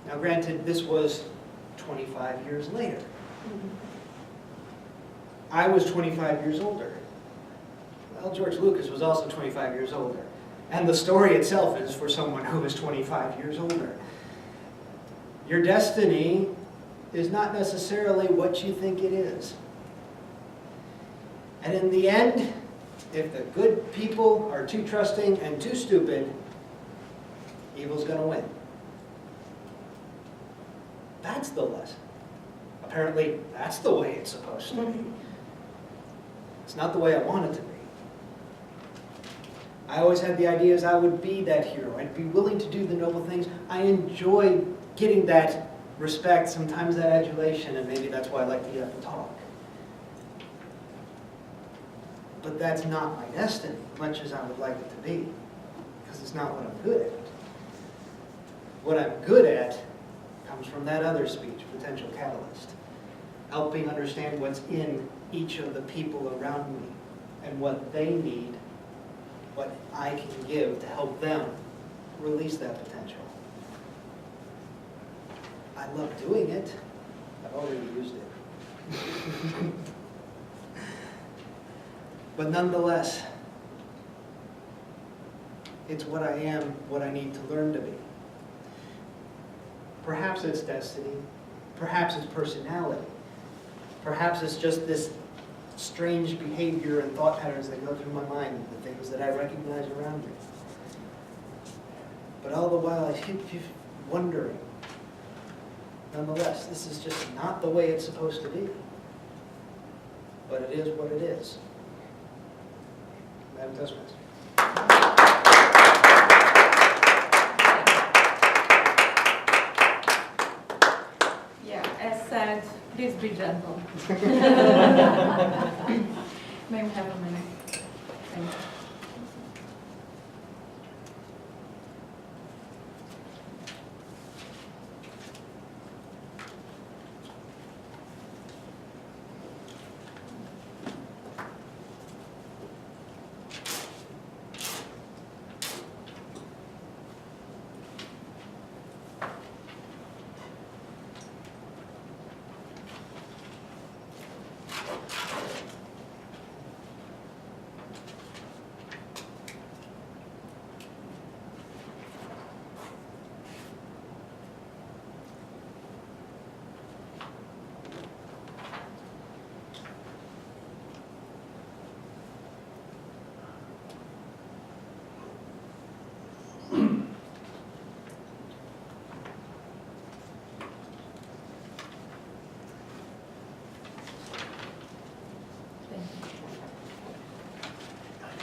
Now granted, this was 25 years later. I was 25 years older. Well, George Lucas was also 25 years older. And the story itself is for someone who was 25 years older. Your destiny is not necessarily what you think it is. And in the end, if the good people are too trusting and too stupid, evil's going to win. That's the lesson. Apparently, that's the way it's supposed to be. It's not the way I want it to be. I always had the ideas I would be that hero. I'd be willing to do the noble things. I enjoy getting that respect, sometimes that adulation, and maybe that's why I like to get up and talk. But that's not my destiny, much as I would like it to be, because it's not what I'm good at. What I'm good at comes from that other speech, potential catalyst. Helping understand what's in each of the people around me and what they need, what I can give to help them release that potential. I love doing it. I've already used it. But nonetheless, it's what I am, what I need to learn to be. Perhaps it's destiny. Perhaps it's personality. Perhaps it's just this strange behavior and thought patterns that go through my mind, the things that I recognize around me. But all the while I keep wondering, nonetheless, this is just not the way it's supposed to be. But it is what it is. Madam Toastmaster. Yeah, as said, please be gentle. May we have a minute? Thank you.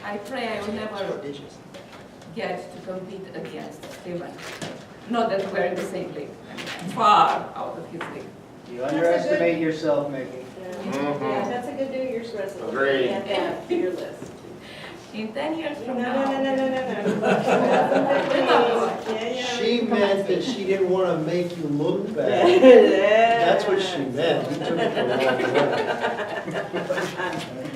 I pray I will never get to compete against Stephen. Not that we're in the same league. I'm far out of his league. You underestimate yourself, Mickey. Mhm. Yeah, that's a good New Year's resolution. Agreed. Add that to your list. In 10 years from No. now. She meant that she didn't want to make you look bad. That's what she meant. You took it the wrong way.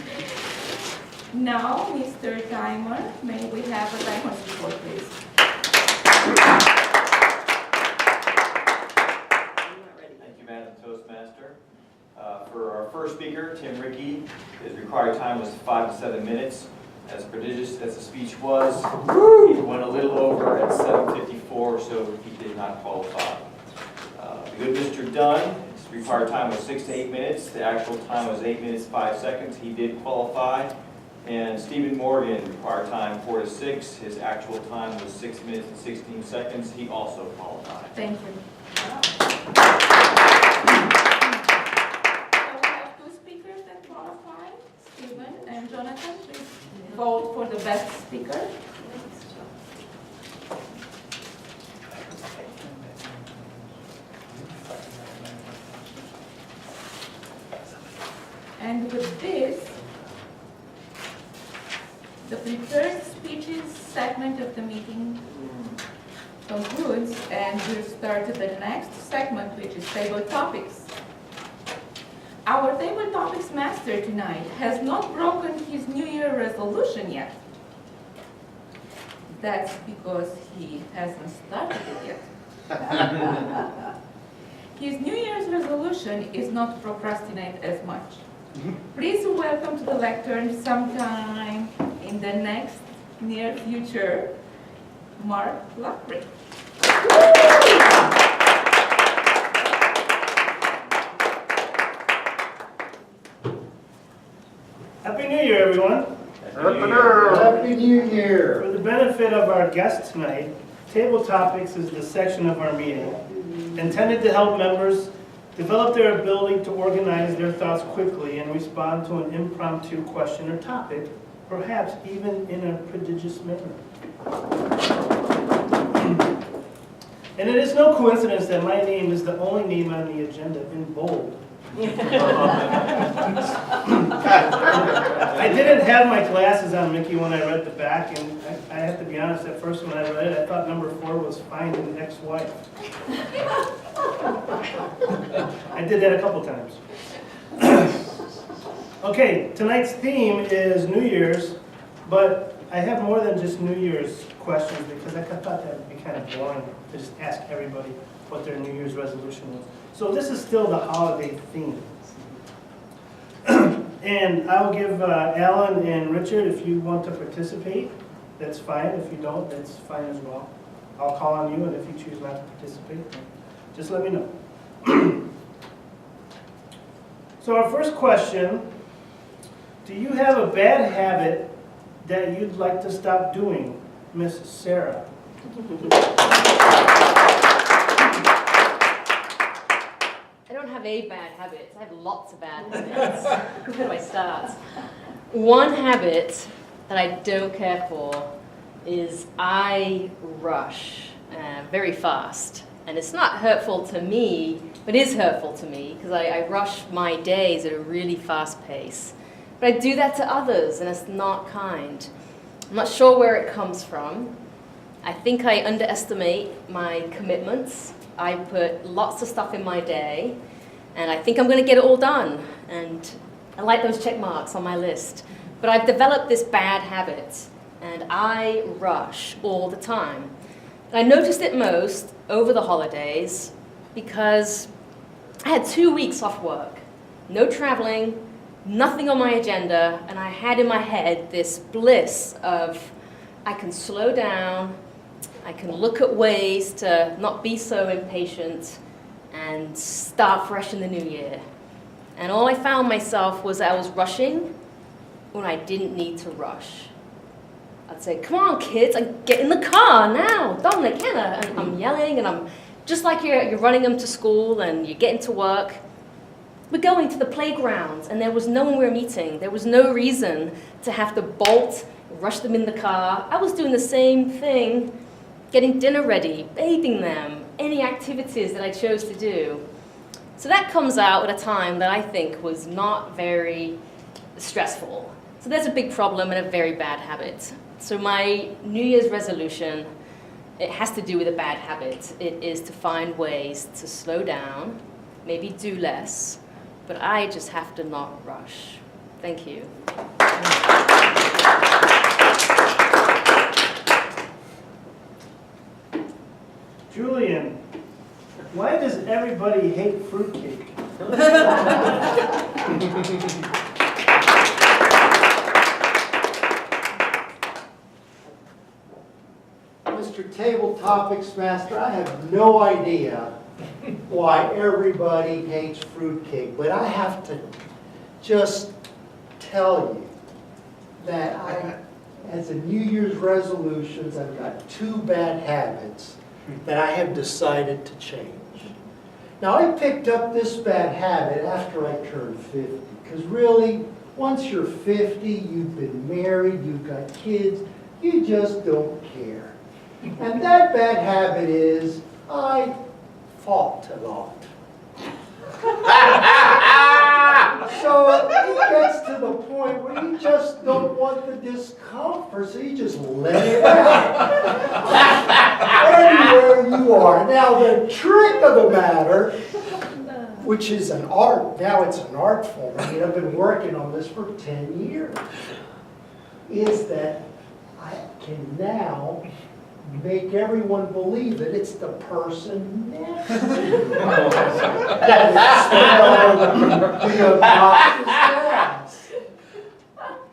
Now, Mr. Timer, may we have a timer's report, please? Thank you, Madam Toastmaster. For our first speaker, Tim Rickey, his required time was 5 to 7 minutes. As prodigious as the speech was, he went a little over at 7:54, so he did not qualify. The good Mr. Dunn, his required time was 6 to 8 minutes. The actual time was 8 minutes, 5 seconds. He did qualify. And Stephen Morgan, required time 4 to 6. His actual time was 6 minutes and 16 seconds. He also qualified. Thank you. So we have two speakers that qualify, Stephen and Jonathan. Please vote for the best speaker. And with this, the prepared speeches segment of the meeting concludes, and we'll start the next segment, which is table topics. Our table topics master tonight has not broken his New Year resolution yet. That's because he hasn't started it yet. His New Year's resolution is not procrastinate as much. Please welcome to the lectern sometime in the next near future, Mark Lockridge. Happy New Year, everyone. Happy New Year. For the benefit of our guests tonight, Table Topics is the section of our meeting intended to help members develop their ability to organize their thoughts quickly and respond to an impromptu question or topic, perhaps even in a prodigious manner. And it is no coincidence that my name is the only name on the agenda in bold. I didn't have my glasses on, Mickey, when I read the back, and I have to be honest, at first when I read it, I thought number 4 was find an ex-wife. I did that a couple times. Okay, tonight's theme is New Year's, but I have more than just New Year's questions because I thought that would be kind of boring to just ask everybody what their New Year's resolution was. So this is still the holiday theme. And I'll give Alan and Richard, if you want to participate, that's fine. If you don't, that's fine as well. I'll call on you, and if you choose not to participate, just let me know. So our first question, do you have a bad habit that you'd like to stop doing, Miss Sarah? I don't have a bad habit. I have lots of bad habits. Where do I start? One habit that I don't care for is I rush very fast. And it's not hurtful to me, but it is hurtful to me because I rush my days at a really fast pace. But I do that to others, and it's not kind. I'm not sure where it comes from. I think I underestimate my commitments. I put lots of stuff in my day, and I think I'm going to get it all done. And I like those check marks on my list. But I've developed this bad habit, and I rush all the time. And I noticed it most over the holidays because I had 2 weeks off work, no traveling, nothing on my agenda, and I had in my head this bliss of I can slow down, I can look at ways to not be so impatient and start fresh in the new year. And all I found myself was I was rushing when I didn't need to rush. I'd say, come on kids, get in the car now, Dominic, Hannah. And I'm yelling, and I'm just like you're running them to school and you're getting to work. We're going to the playground, and there was no one we were meeting. There was no reason to have to bolt, rush them in the car. I was doing the same thing, getting dinner ready, bathing them, any activities that I chose to do. So that comes out at a time that I think was not very stressful. So there's a big problem and a very bad habit. So my New Year's resolution, it has to do with a bad habit. It is to find ways to slow down, maybe do less, but I just have to not rush. Thank you. Julian, why does everybody hate fruitcake? Mr. Table Topics Master, I have no idea why everybody hates fruitcake, but I have to just tell you that as a New Year's resolutions, I've got 2 bad habits that I have decided to change. Now, I picked up this bad habit after I turned 50, because really, once you're 50, you've been married, you've got kids, you just don't care. And that bad habit is, I fought a lot. So it gets to the point where you just don't want the discomfort, so you just let it out. Anywhere you are. Now the trick of the matter, which is an art, now it's an art form, I mean I've been working on this for 10 years, is that I can now make everyone believe that it's the person next to you that is the obnoxious ass.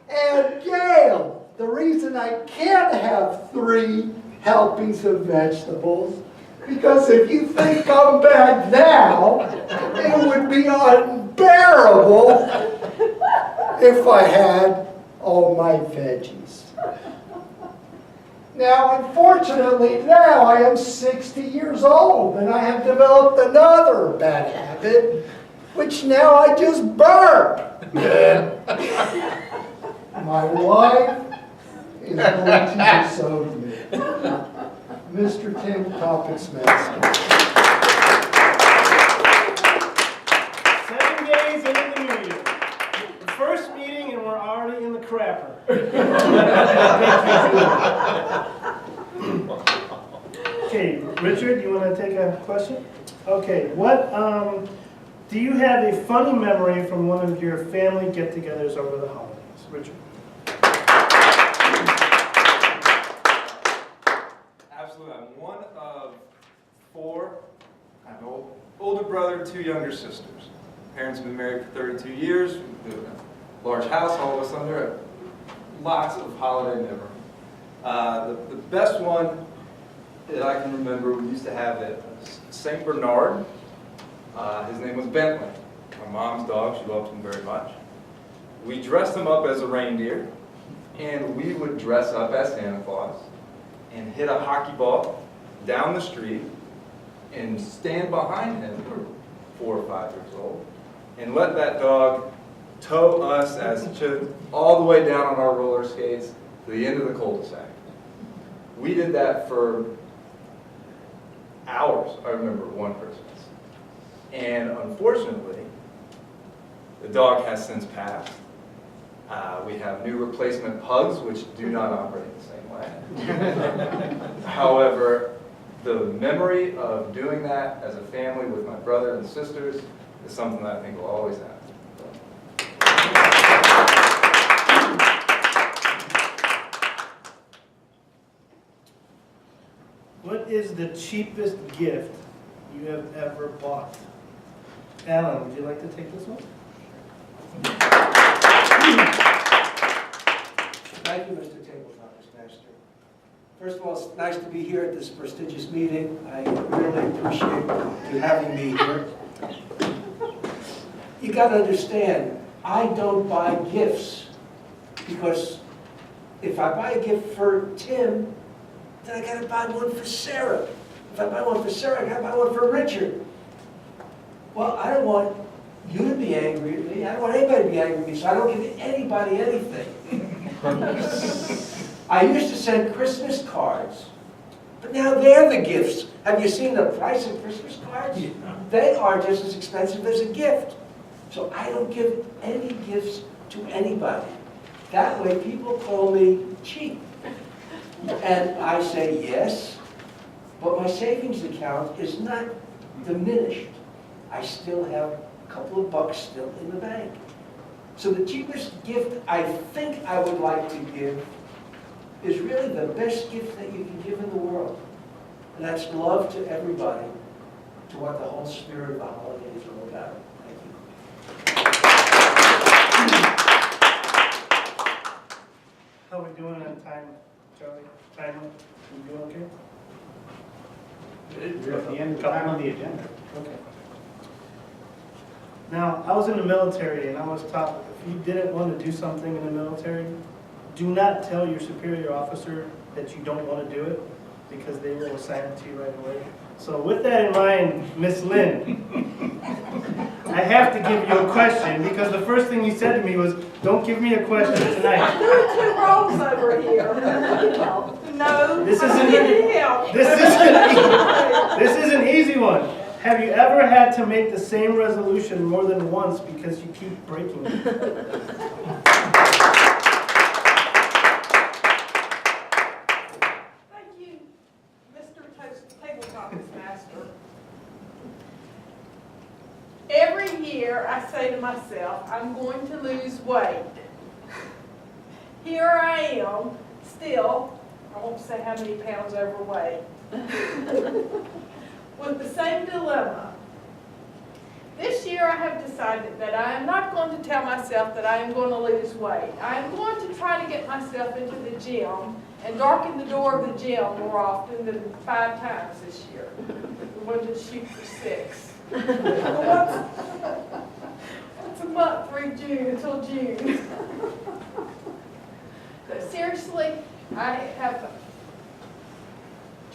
And Gail, the reason I can't have 3 helpings of vegetables, because if you think I'm bad now, it would be unbearable if I had all my veggies. Now, unfortunately, now I am 60 years old, and I have developed another bad habit, which now I just burp. My wife is going to disown me. Mr. Table Topics Master. 7 days into the new year. The first meeting and we're already in the crapper. Okay, Richard, you want to take a question? Okay, do you have a funny memory from one of your family get-togethers over the holidays? Richard. Absolutely. I'm one of 4. I have an older brother, 2 younger sisters. Parents have been married for 32 years. We live in a large house, all of us under it. Lots of holiday memories. The best one that I can remember, we used to have at St. Bernard. His name was Bentley. My mom's dog, she loved him very much. We dressed him up as a reindeer, and we would dress up as Santa Claus and hit a hockey ball down the street and stand behind him, we were 4 or 5 years old, and let that dog tow us as children all the way down on our roller skates to the end of the cul-de-sac. We did that for hours, I remember, one Christmas. And unfortunately, the dog has since passed. We have new replacement pugs, which do not operate the same way. However, the memory of doing that as a family with my brother and sisters is something that I think will always happen. What is the cheapest gift you have ever bought? Alan, would you like to take this one? Thank you, Mr. Table Topics Master. First of all, it's nice to be here at this prestigious meeting. I really appreciate you having me here. You got to understand, I don't buy gifts because if I buy a gift for Tim, then I got to buy one for Sarah. If I buy one for Sarah, I got to buy one for Richard. Well, I don't want you to be angry at me. I don't want anybody to be angry at me, so I don't give anybody anything. I used to send Christmas cards, but now they're the gifts. Have you seen the price of Christmas cards? Yeah. They are just as expensive as a gift. So I don't give any gifts to anybody. That way people call me cheap. And I say yes, but my savings account is not diminished. I still have a couple of bucks still in the bank. So the cheapest gift I think I would like to give is really the best gift that you can give in the world. And that's love to everybody, to what the whole spirit of the holiday is all about. Thank you. How are we doing on time, Charlie? Timer? We doing okay? We're at the end of time on the agenda. Okay. Now, I was in the military and I was taught if you didn't want to do something in the military, do not tell your superior officer that you don't want to do it, because they will assign it to you right away. So with that in mind, Miss Lynn, I have to give you a question, because the first thing you said to me was, don't give me a question tonight. There are two roles over here. No, This I isn't- need help. This is an easy one. Have you ever had to make the same resolution more than once because you keep breaking it? Thank you, Mr. Tabletop Master. Every year I say to myself, I'm going to lose weight. Here I am, still, I won't say how many pounds overweight, with the same dilemma. This year I have decided that I am not going to tell myself that I am going to lose weight. I am going to try to get myself into the gym and darken the door of the gym more often than 5 times this year. We're going to shoot for 6. Once a month through June, until June. But seriously, I have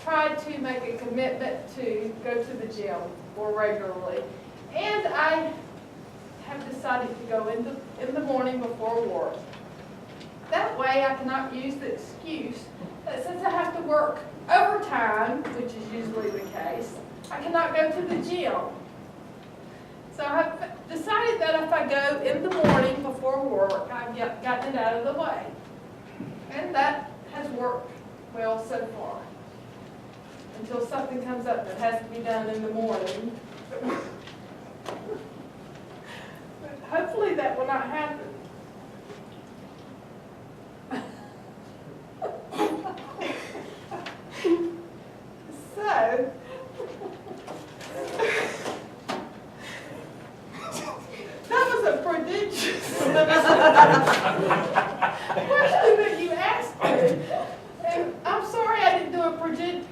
tried to make a commitment to go to the gym more regularly. And I have decided to go in the morning before work. That way I cannot use the excuse that since I have to work overtime, which is usually the case, I cannot go to the gym. So I've decided that if I go in the morning before work, I've gotten it out of the way. And that has worked well so far. Until something comes up that has to be done in the morning. But hopefully that will not happen. So, that was a prodigious question that you asked me. And I'm sorry I didn't do a prodigious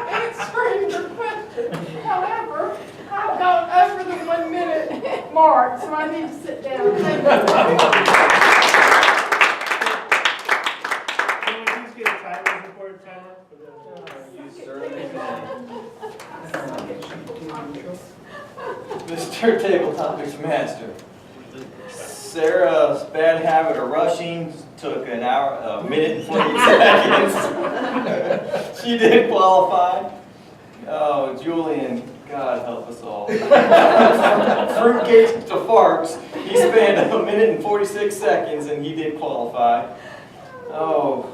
answering your question. However, I've gone over the 1 minute mark, so I need to sit down. Thank you. Can we please get a timer, record timer for the... You certainly Mr. Tabletop's Master. Sarah's bad habit of rushing took a minute and 40 seconds. She did qualify. Oh, Julian, God help us all. Fruitcake to farts. He spent a minute and 46 seconds and he did qualify. Oh,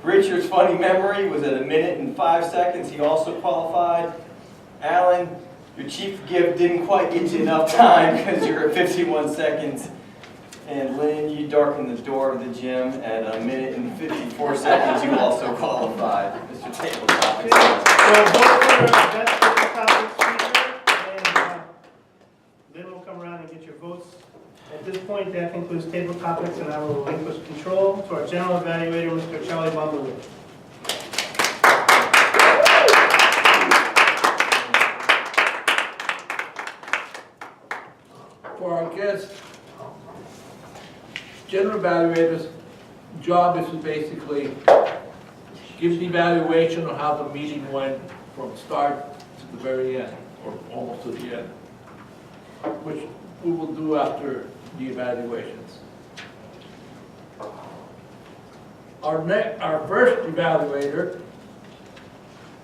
Richard's funny memory was at a minute and 5 seconds. He also qualified. Alan, your cheap gift didn't quite get you enough time because you're at 51 seconds. And Lynn, you darkened the door of the gym at a minute and 54 seconds. You also qualified. Mr. Tabletop. So vote for the best tabletop speaker, and Lynn will come around and get your votes. At this point, that concludes table topics, and I will relinquish control to our general evaluator, Mr. Charlie Bumblebee. For our guests, general evaluator's job is to basically give the evaluation of how the meeting went from start to the very end, or almost to the end, which we will do after the evaluations. Our first evaluator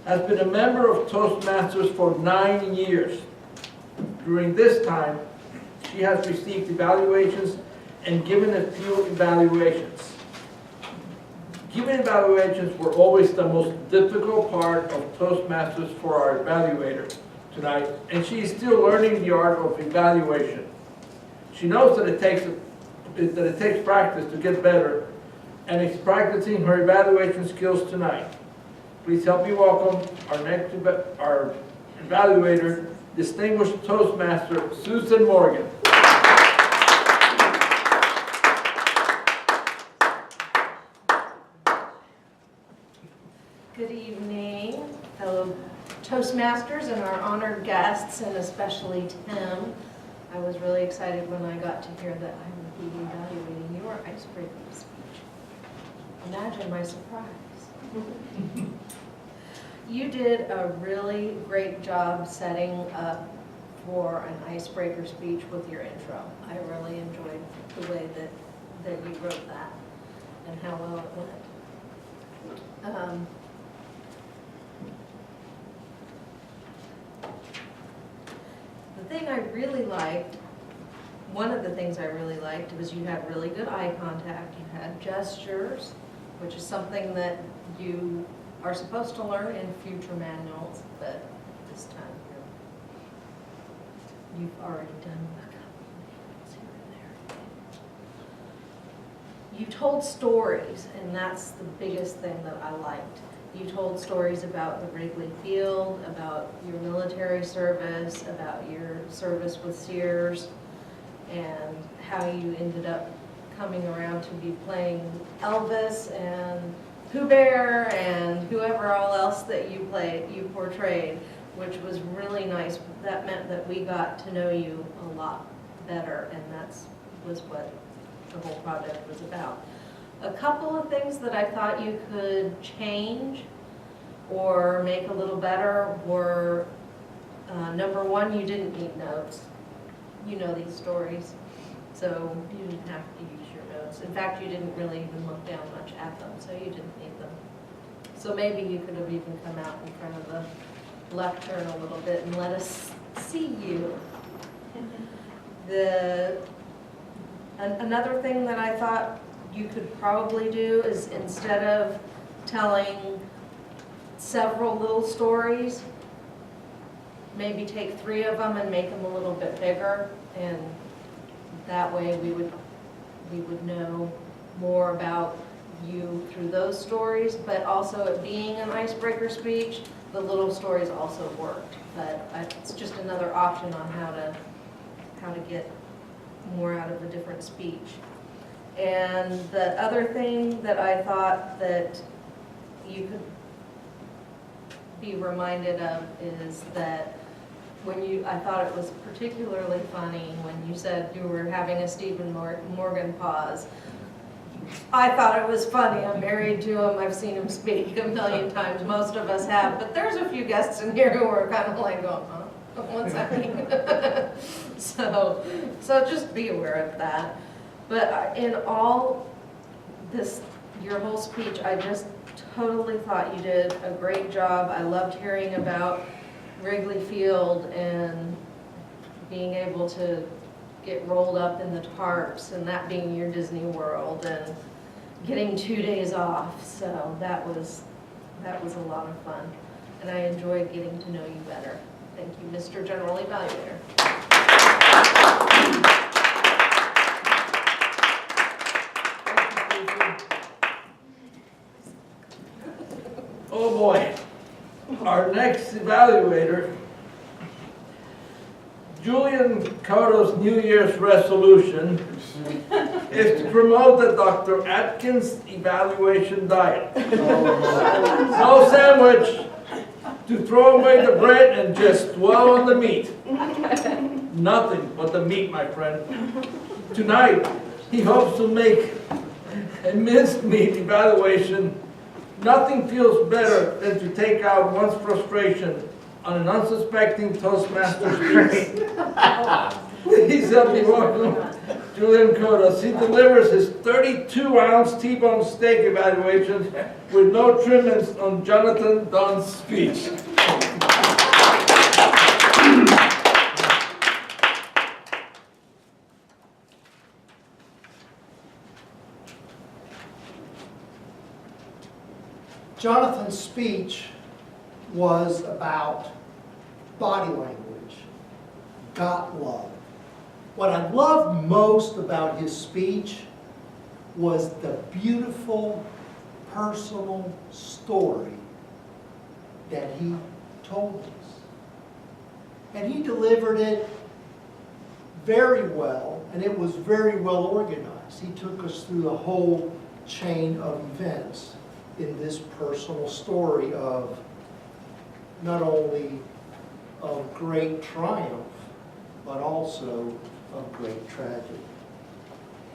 has been a member of Toastmasters for 9 years. During this time, she has received evaluations and given a few evaluations. Giving evaluations were always the most difficult part of Toastmasters for our evaluator tonight, and she is still learning the art of evaluation. She knows that it takes practice to get better, and is practicing her evaluation skills tonight. Please help me welcome our evaluator, distinguished Toastmaster Susan Morgan. Good evening, fellow Toastmasters and our honored guests, and especially Tim. I was really excited when I got to hear that I would be evaluating your icebreaker speech. Imagine my surprise. You did a really great job setting up for an icebreaker speech with your intro. I really enjoyed the way that you wrote that and how well it went. The thing I really liked, one of the things I really liked was you had really good eye contact, you had gestures, which is something that you are supposed to learn in future manuals, but this time you've already done a couple of things here and there. You told stories, and that's the biggest thing that I liked. You told stories about the Wrigley Field, about your military service, about your service with Sears, and how you ended up coming around to be playing Elvis and Pooh Bear and whoever all else that you portrayed, which was really nice. That meant that we got to know you a lot better, and was what the whole project was about. A couple of things that I thought you could change or make a little better were, number one, you didn't need notes. You know these stories, so you didn't have to use your notes. In fact, you didn't really even look down much at them, so you didn't need them. So maybe you could have even come out in front of the lectern a little bit and let us see you. Another thing that I thought you could probably do is, instead of telling several little stories, maybe take 3 of them and make them a little bit bigger, and that way we would know more about you through those stories. But also, it being an icebreaker speech, the little stories also worked. But it's just another option on how to get more out of a different speech. And the other thing that I thought that you could be reminded of is that I thought it was particularly funny when you said you were having a Stephen Morgan pause. I thought it was funny. I'm married to him. I've seen him speak a million times. Most of us have. But there's a few guests in here who are kind of like going, huh? What's that mean? So just be aware of that. But in all this, your whole speech, I just totally thought you did a great job. I loved hearing about Wrigley Field and being able to get rolled up in the tarps, and that being your Disney World, and getting 2 days off. So that was a lot of fun, and I enjoyed getting to know you better. Thank you, Mr. General Evaluator. Oh boy, our next evaluator, Julian Cotto's New Year's resolution is to promote the Dr. Atkins evaluation diet. No sandwich, to throw away the bread and just dwell on the meat. Nothing but the meat, my friend. Tonight, he hopes to make a minced meat evaluation. Nothing feels better than to take out one's frustration on an unsuspecting Toastmaster speech. Please help me welcome Julian Cotto. He delivers his 32-ounce T-bone steak evaluation with no trimmings on Jonathan Dunn's speech. Jonathan's speech was about body language, got love. What I loved most about his speech was the beautiful personal story that he told us. And he delivered it very well, and it was very well organized. He took us through the whole chain of events in this personal story of not only of great triumph, but also of great tragedy.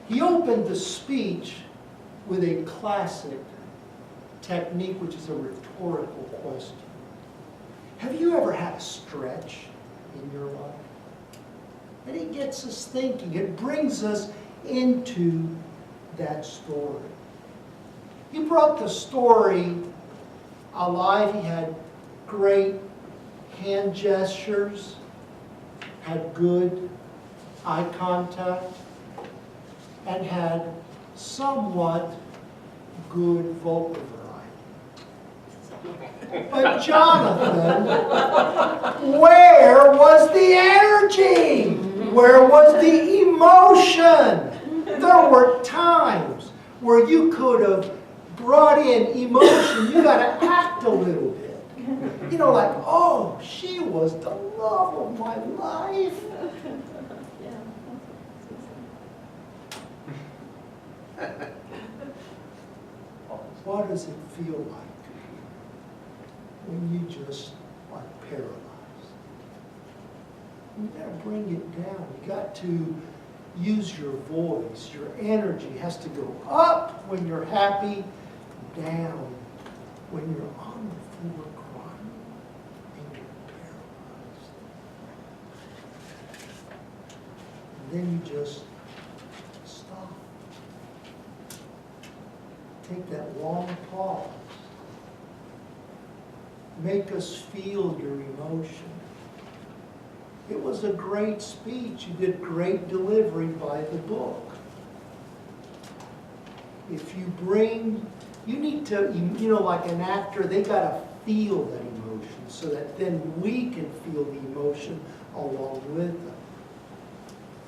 He opened the speech with a classic technique, which is a rhetorical question. Have you ever had a stretch in your life? And it gets us thinking. It brings us into that story. He brought the story alive. He had great hand gestures, had good eye contact, and had somewhat good vocal variety. But Jonathan, where was the energy? Where was the emotion? There were times where you could have brought in emotion. You got to act a little bit. You know, like, oh, she was the love of my life. What does it feel like when you just are paralyzed? You got to bring it down. You got to use your voice. Your energy has to go up when you're happy, down when you're on the floor crying and you're paralyzed. And then you just stop. Take that long pause. Make us feel your emotion. It was a great speech. You did great delivery by the book. If you bring, you need to, you know, like an actor, they got to feel that emotion so that then we can feel the emotion along with them.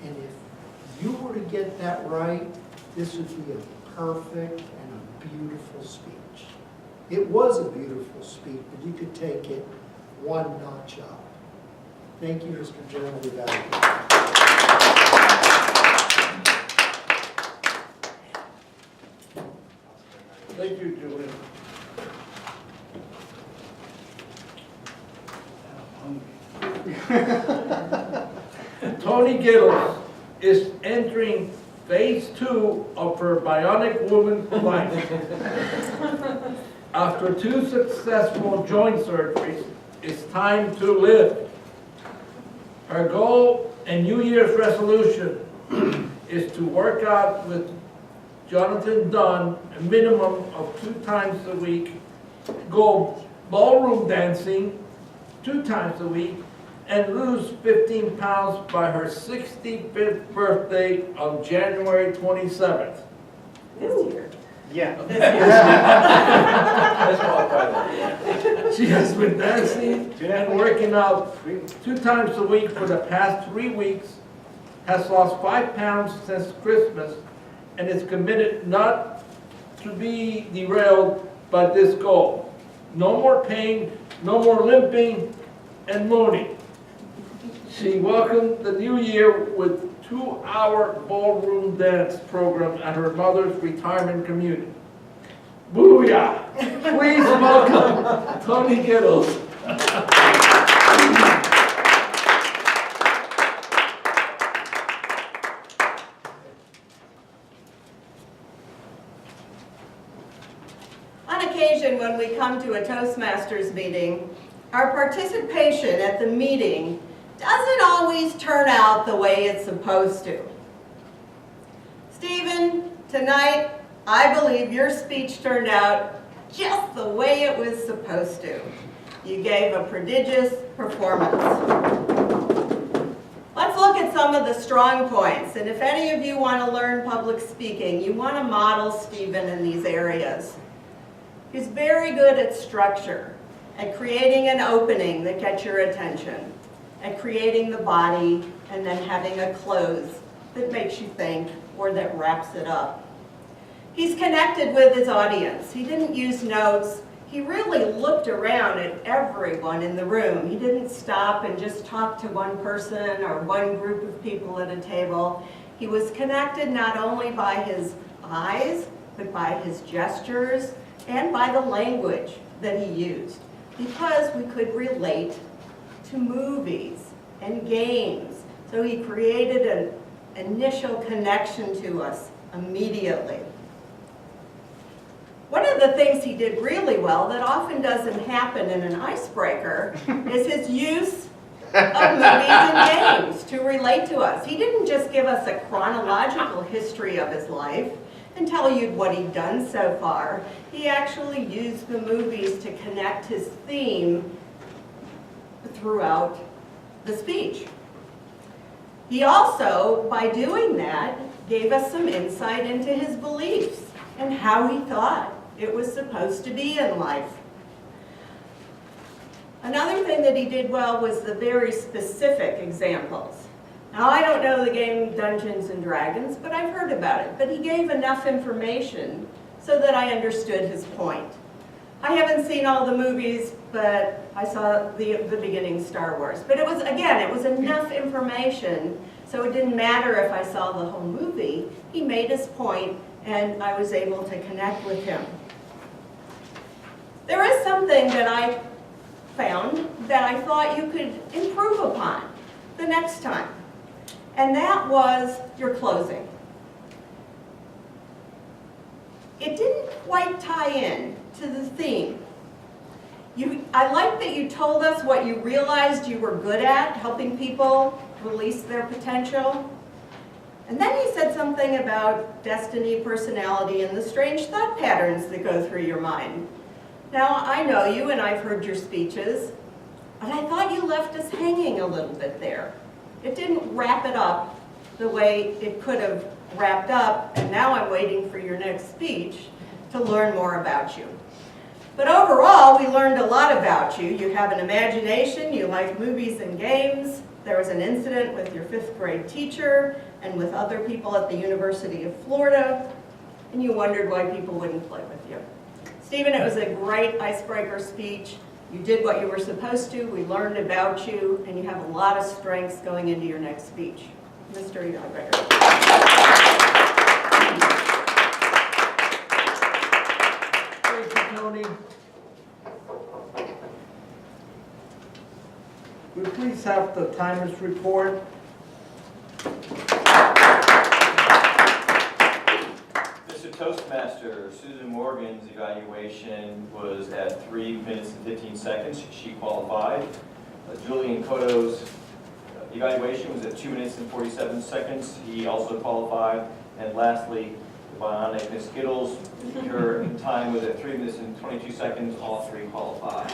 And if you were to get that right, this would be a perfect and a beautiful speech. It was a beautiful speech, but you could take it one notch up. Thank you, Mr. General Evaluator. Thank you, Julian. Toni Gittles is entering phase 2 of her bionic woman life. After 2 successful joint surgeries, it's time to live. Her goal and New Year's resolution is to work out with Jonathan Dunn a minimum of 2 times a week, go ballroom dancing 2 times a week, and lose 15 pounds by her 65th birthday on January 27th. This year. Yeah. She has been dancing and working out 2 times a week for the past 3 weeks, has lost 5 pounds since Christmas, and is committed not to be derailed by this goal. No more pain, no more limping and moaning. She welcomed the new year with 2-hour ballroom dance program at her mother's retirement community. Booyah! Please welcome Toni Gittles. On occasion, when we come to a Toastmasters meeting, our participation at the meeting doesn't always turn out the way it's supposed to. Stephen, tonight, I believe your speech turned out just the way it was supposed to. You gave a prodigious performance. Let's look at some of the strong points, and if any of you want to learn public speaking, you want to model Stephen in these areas. He's very good at structure, at creating an opening that gets your attention, at creating the body, and then having a close that makes you think or that wraps it up. He's connected with his audience. He didn't use notes. He really looked around at everyone in the room. He didn't stop and just talk to one person or one group of people at a table. He was connected not only by his eyes, but by his gestures and by the language that he used, because we could relate to movies and games. So he created an initial connection to us immediately. One of the things he did really well that often doesn't happen in an icebreaker is his use of movies and games to relate to us. He didn't just give us a chronological history of his life and tell you what he'd done so far. He actually used the movies to connect his theme throughout the speech. He also, by doing that, gave us some insight into his beliefs and how he thought it was supposed to be in life. Another thing that he did well was the very specific examples. Now, I don't know the game Dungeons and Dragons, but I've heard about it. But he gave enough information so that I understood his point. I haven't seen all the movies, but I saw the beginning Star Wars. But it was, again, it was enough information, so it didn't matter if I saw the whole movie. He made his point, and I was able to connect with him. There is something that I found that I thought you could improve upon the next time, and that was your closing. It didn't quite tie in to the theme. I like that you told us what you realized you were good at, helping people release their potential. And then you said something about destiny, personality, and the strange thought patterns that go through your mind. Now, I know you and I've heard your speeches, but I thought you left us hanging a little bit there. It didn't wrap it up the way it could have wrapped up, and now I'm waiting for your next speech to learn more about you. But overall, we learned a lot about you. You have an imagination, you like movies and games. There was an incident with your 5th grade teacher and with other people at the University of Florida, and you wondered why people wouldn't play with you. Stephen, it was a great icebreaker speech. You did what you were supposed to. We learned about you, and you have a lot of strengths going into your next speech. Mr. Evaluator. Thank you, Toni. Will you please have the timer's report? Mr. Toastmaster, Susan Morgan's evaluation was at 3 minutes and 15 seconds. She qualified. Julian Cotto's evaluation was at 2 minutes and 47 seconds. He also qualified. And lastly, the bionic Miss Skittles, her time was at 3 minutes and 22 seconds. All three qualified.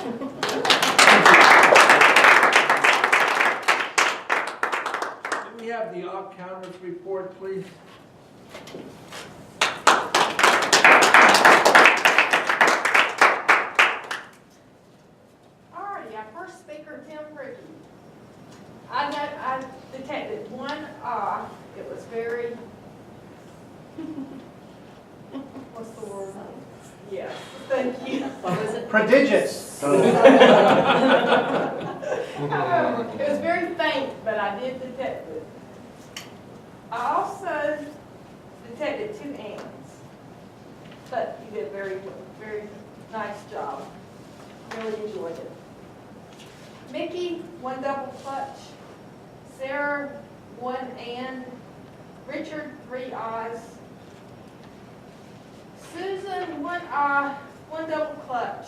Can we have the off-counters report, please? Alrighty, our first speaker, Tim Ricky. I detected one it was very, what's the word? Yes, thank you. What was it? Prodigious. It was very faint, but I did detect it. I also detected 2 ands, but you did a very, very nice job. Really enjoyed it. Mickey, 1 double clutch. Sarah, 1 and. Richard, 3 I's. Susan, 1 I, 1 double clutch.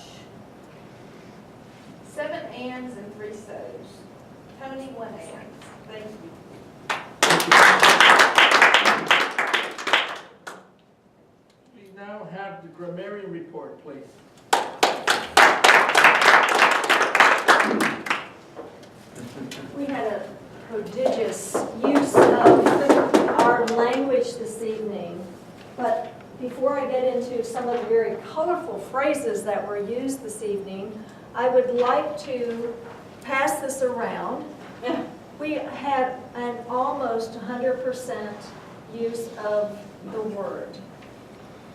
7 ands and 3 so's. Toni, 1 and. Thank you. We now have the grammarian report, please. We had a prodigious use of our language this evening, but before I get into some of the very colorful phrases that were used this evening, I would like to pass this around. We had an almost 100% use of the word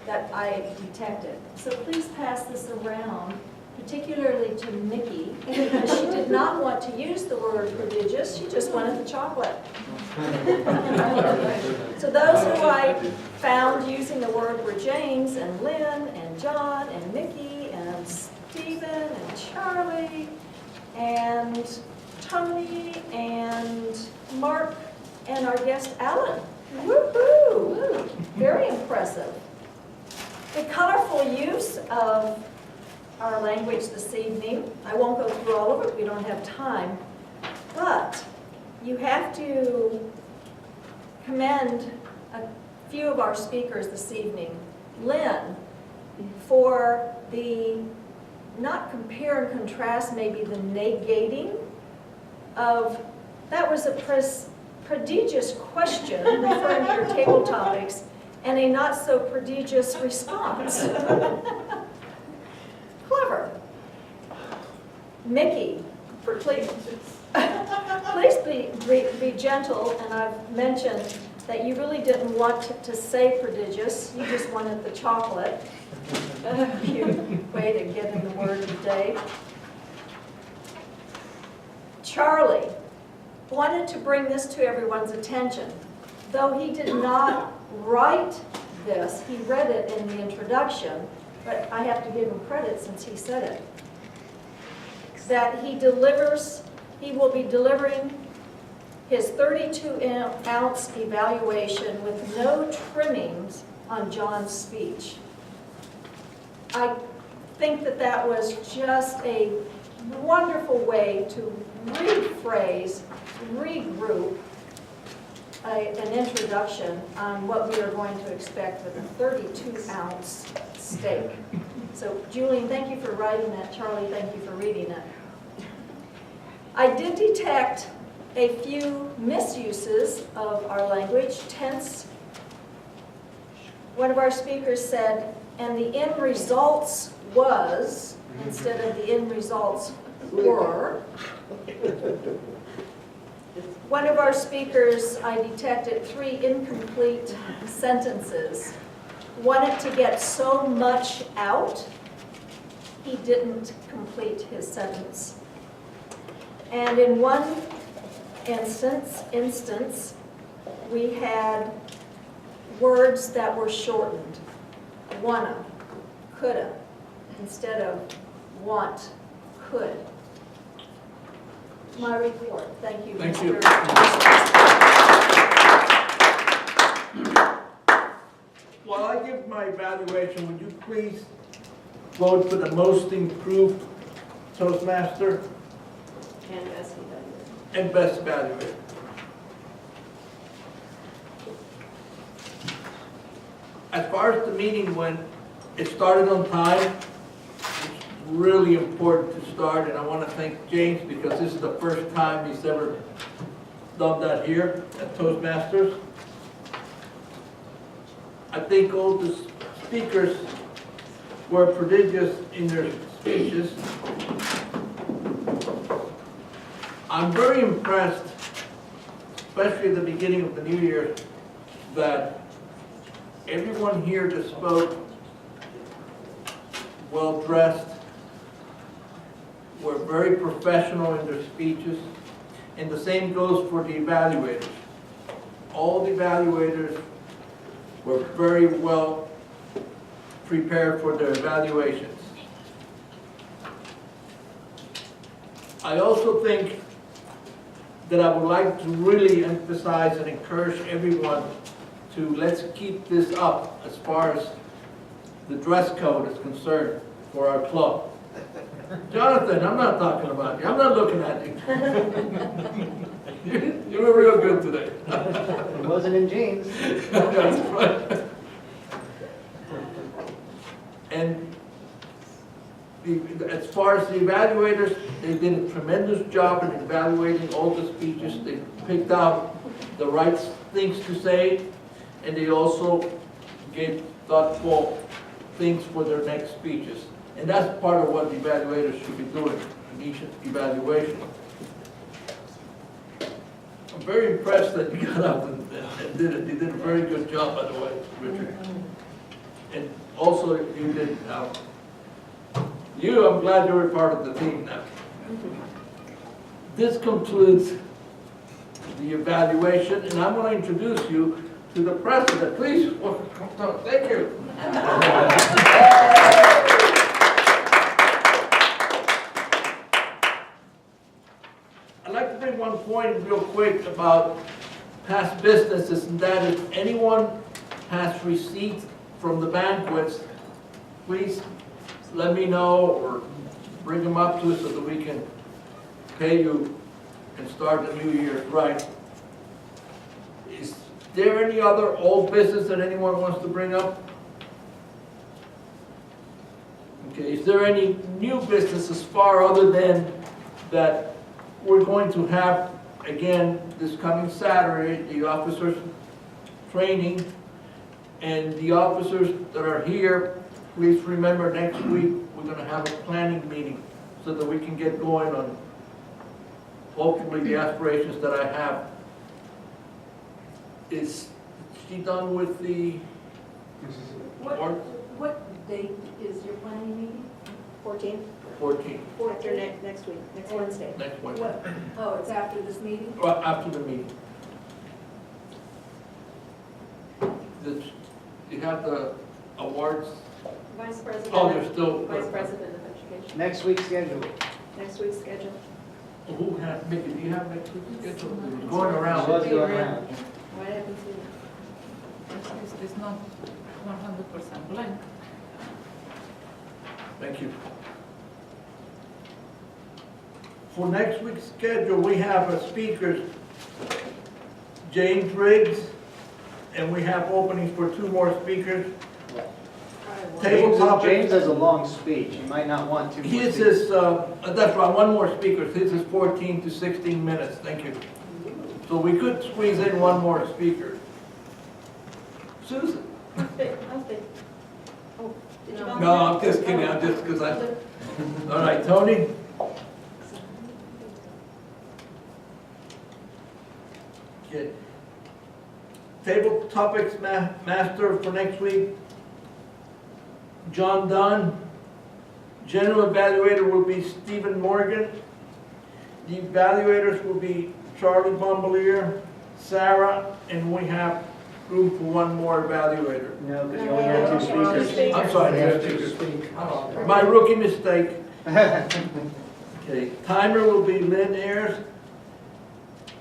that I detected. So please pass this around, particularly to Nikki, because she did not want to use the word prodigious, she just wanted the chocolate. So those who I found using the word were James and Lynn and John and Nikki and Stephen and Charlie and Toni and Mark and our guest Alan. Woohoo! Very impressive. The colorful use of our language this evening, I won't go through all of it, we don't have time, but you have to commend a few of our speakers this evening. Lynn, for the, not compare and contrast, maybe the negating of, that was a prodigious question referring to your table topics, and a not so prodigious response. Clever. Mickey, please be gentle, and I've mentioned that you really didn't want to say prodigious, you just wanted the chocolate. Cute way to get in the word of the day. Charlie wanted to bring this to everyone's attention. Though he did not write this, he read it in the introduction, but I have to give him credit since he said it. That he will be delivering his 32-ounce evaluation with no trimmings on John's speech. I think that that was just a wonderful way to rephrase, regroup an introduction on what we are going to expect with a 32-ounce steak. So Julian, thank you for writing that. Charlie, thank you for reading it. I did detect a few misuses of our language. Tense. One of our speakers said, and the end results was, instead of the end results were. One of our speakers, I detected 3 incomplete sentences. Wanted to get so much out, he didn't complete his sentence. And in one instance, we had words that were shortened. Wanna, coulda, instead of want, could. My report. Thank you. Thank you. While I give my evaluation, would you please vote for the most improved Toastmaster and best evaluator? As far as the meeting went, it started on time. It's really important to start, and I want to thank James because this is the first time he's ever done that here at Toastmasters. I think all the speakers were prodigious in their speeches. I'm very impressed, especially at the beginning of the new year, that everyone here that spoke, well-dressed, were very professional in their speeches, and the same goes for the evaluators. All the evaluators were very well prepared for their evaluations. I also think that I would like to really emphasize and encourage everyone to let's keep this up as far as the dress code is concerned for our club. Jonathan, I'm not talking about you. I'm not looking at you. You were real good today. It wasn't in jeans. That's right. And as far as the evaluators, they did a tremendous job in evaluating all the speeches. They picked out the right things to say, and they also gave thoughtful things for their next speeches. And that's part of what the evaluators should be doing in each evaluation. I'm very impressed that you got up and did it. You did a very good job, by the way, Richard. And also, you did, I'm glad you're a part of the team now. This concludes the evaluation, and I'm going to introduce you to the president. Please, welcome. Thank you. I'd like to bring one point real quick about past businesses, and that if anyone has receipts from the banquets, please let me know or bring them up to us so that we can pay you and start the new year right. Is there any other old business that anyone wants to bring up? Okay, is there any new business as far other than that we're going to have, again, this coming Saturday, the officers training, and the officers that are here, please remember next week we're going to have a planning meeting so that we can get going on hopefully the aspirations that I have. Is she done with the board? What date is your planning meeting? 14th? 14th, After next week, next Wednesday. next Wednesday. Oh, it's after this meeting? Well, after the meeting. You have the awards? Vice President. Oh, they're still. Vice President of Education. Next week's schedule. Next week's schedule. Who has, Mickey, do you have next week's schedule? It's going around. Let's go around. Why haven't seen it? It's not 100% blank. Thank you. For next week's schedule, we have a speakers, James Riggs, and we have openings for 2 more speakers. Table topic. James has a long speech. You might not want to. His is, that's right, 1 more speaker. His is 14 to 16 minutes. Thank you. So we could squeeze in 1 more speaker. Susan? I'll stay. Oh, did you volunteer? No, I'm just kidding. I'm just because I. All right, Toni? Okay. Table topics master for next week, John Dunn. General evaluator will be Stephen Morgan. The evaluators will be Charlie Bombalier, Sarah, and we have room for 1 more evaluator. No, because you only have 2 speakers. I'm sorry, You have two 2 speakers. my rookie mistake. Okay, timer will be Lynn Ayers.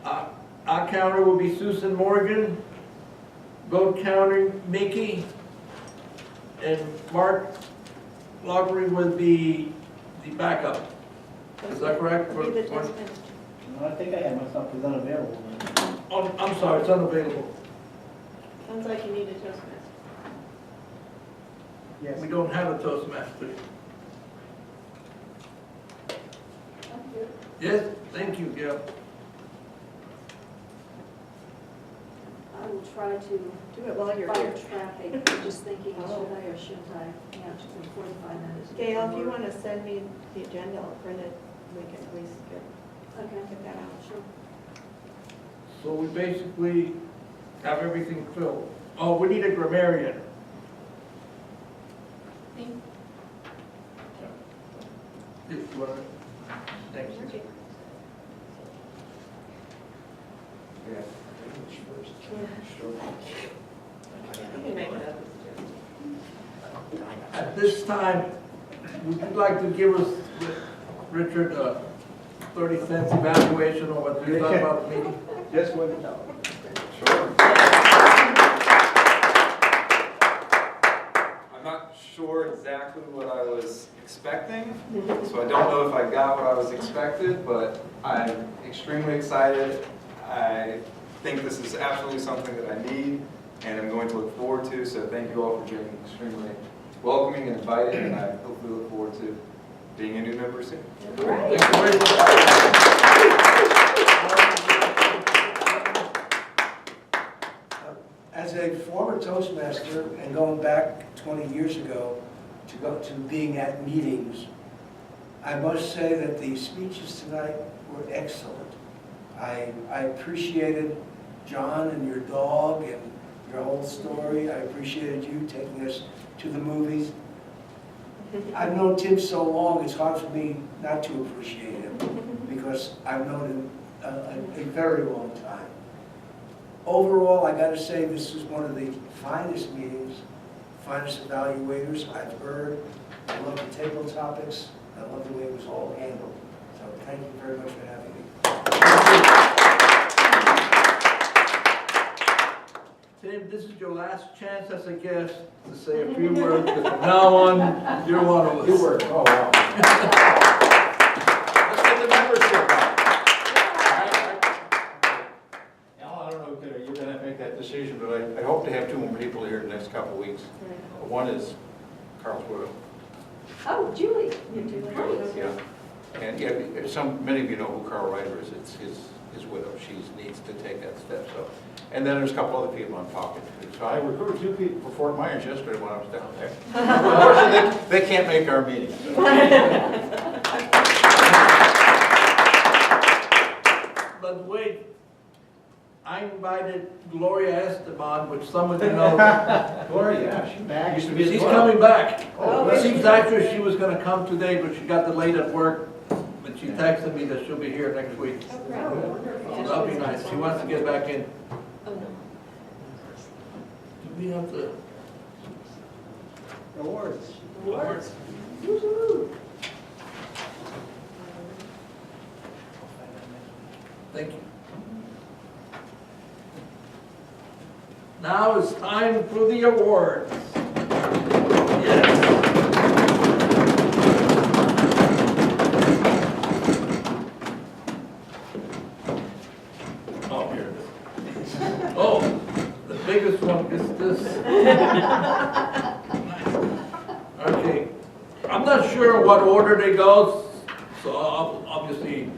Our counter will be Susan Morgan. Vote counter, Mickey. And Mark Lockery will be the backup. Is that correct? Be the For- Toastmaster. No, I think I had myself as unavailable. Oh, I'm sorry, it's unavailable. Sounds like you need a Toastmaster. Yes. We don't have a Toastmaster. Yes, thank you, yeah. I will try to Do it while you're fire here. traffic. I'm just thinking, should I or shouldn't I? Yeah, it's in 45 minutes. Gail, if you want to send me the agenda, I'll print it, we can at least Okay. get that out. Sure. So we basically have everything filled. Oh, we need a grammarian. If you want to, thanks. Okay. Yeah. You can make it up. At this time, would you like to give us, Richard, a 30-cent evaluation on what you thought about the meeting? Just $1. Sure. I'm not sure exactly what I was expecting, so I don't know if I got what I was expected, but I'm extremely excited. I think this is absolutely something that I need and I'm going to look forward to, so thank you all for being extremely welcoming and inviting, and I hopefully look forward to being a new member soon. Thank you very much. As a former Toastmaster and going back 20 years ago to being at meetings, I must say that the speeches tonight were excellent. I appreciated John and your dog and your whole story. I appreciated you taking us to the movies. I've known Tim so long, it's hard for me not to appreciate him because I've known him a very long time. Overall, I got to say this was one of the finest meetings, finest evaluators I've heard. I love the table topics. I love the way it was all handled. So thank you very much for having me. Tim, this is your last chance as a guest to say a few words. From now on, you're one of us. You were, oh, wow. Let's get the membership up. Al, I don't know if you're going to make that decision, but I hope to have 2 more people here in the next couple of weeks. One is Carl's widow. Oh, Julie. Yeah. And yeah, many of you know who Carl Ryder is. It's his widow. She needs to take that step. So, and then there's a couple other people I'm talking to. So I recruited 2 people for Fort Myers yesterday when I was down there. Unfortunately, they can't make our meeting. But wait, I invited Gloria Esteban, which some of you know. Gloria, yeah, she's back. Used to be She's coming back. Oh, It seems actually she was going to come today, but she got delayed at work. But she texted me that she'll be here next week. So that'll be nice. She wants to get back in. Oh, no. Do we have the Awards. awards? Thank you. Now it's time for the awards. Yes. Oh, here it is. Oh, the biggest one is this. Okay. I'm not sure what order they go, so obviously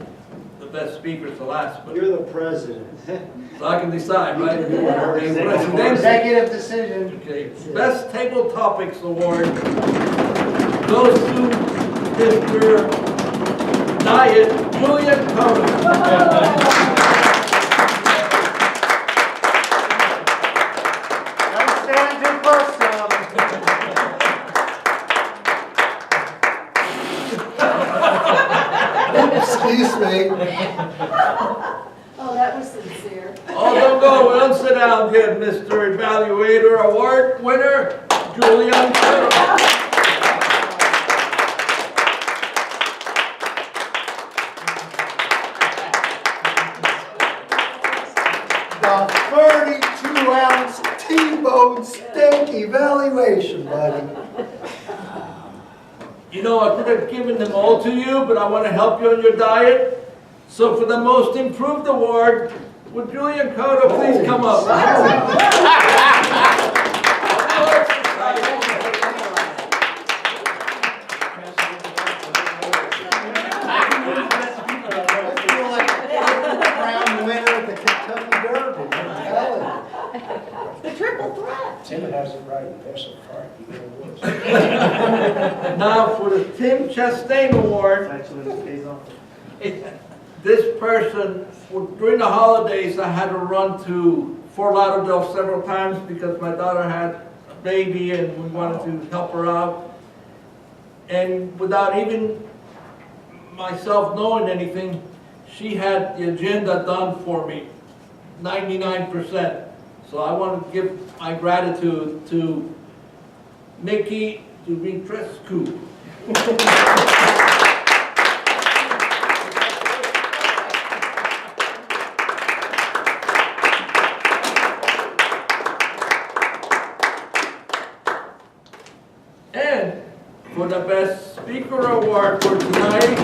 the best speaker's the last, but You're the president. so I can decide, right? Executive President. decision. Okay, Best Table Topics Award goes to Mr. Diet Julian Toni. Excuse me. Oh, that was sincere. Oh, don't go, we don't sit down yet, Mr. Evaluator Award winner, Julian Toni. The 32-ounce T-bone steak evaluation, buddy. You know, I could have given them all to you, but I want to help you on your diet. So for the Most Improved Award, would Julian Cotto please come up? Crown winner at the Kentucky Derby. The triple threat. Tim has it right. There's a card. You get awards. Now for the Tim Chastain Award. This person, during the holidays, I had to run to Fort Lauderdale several times because my daughter had a baby and we wanted to help her out. And without even myself knowing anything, she had the agenda done for me, 99%. So I want to give my gratitude to Mickey Dumitrescu. And for the Best Speaker Award for tonight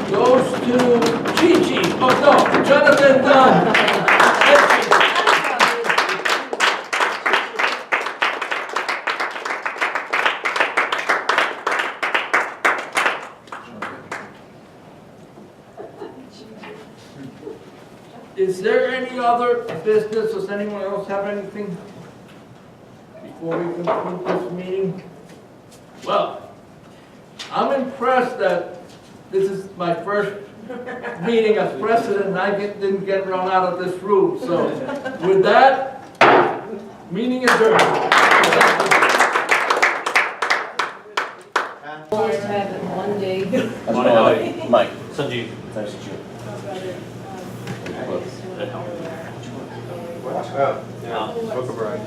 goes to Chi-Chi. Oh no, Jonathan Dunn. Is there any other business? Does anyone else have anything before we conclude this meeting? Well, I'm impressed that this is my first meeting as president and I didn't get run out of this room. So with that, meeting adjourned. Always have it one day. Mike. Sanjeev. Nice to meet you. Well, yeah, book a bride.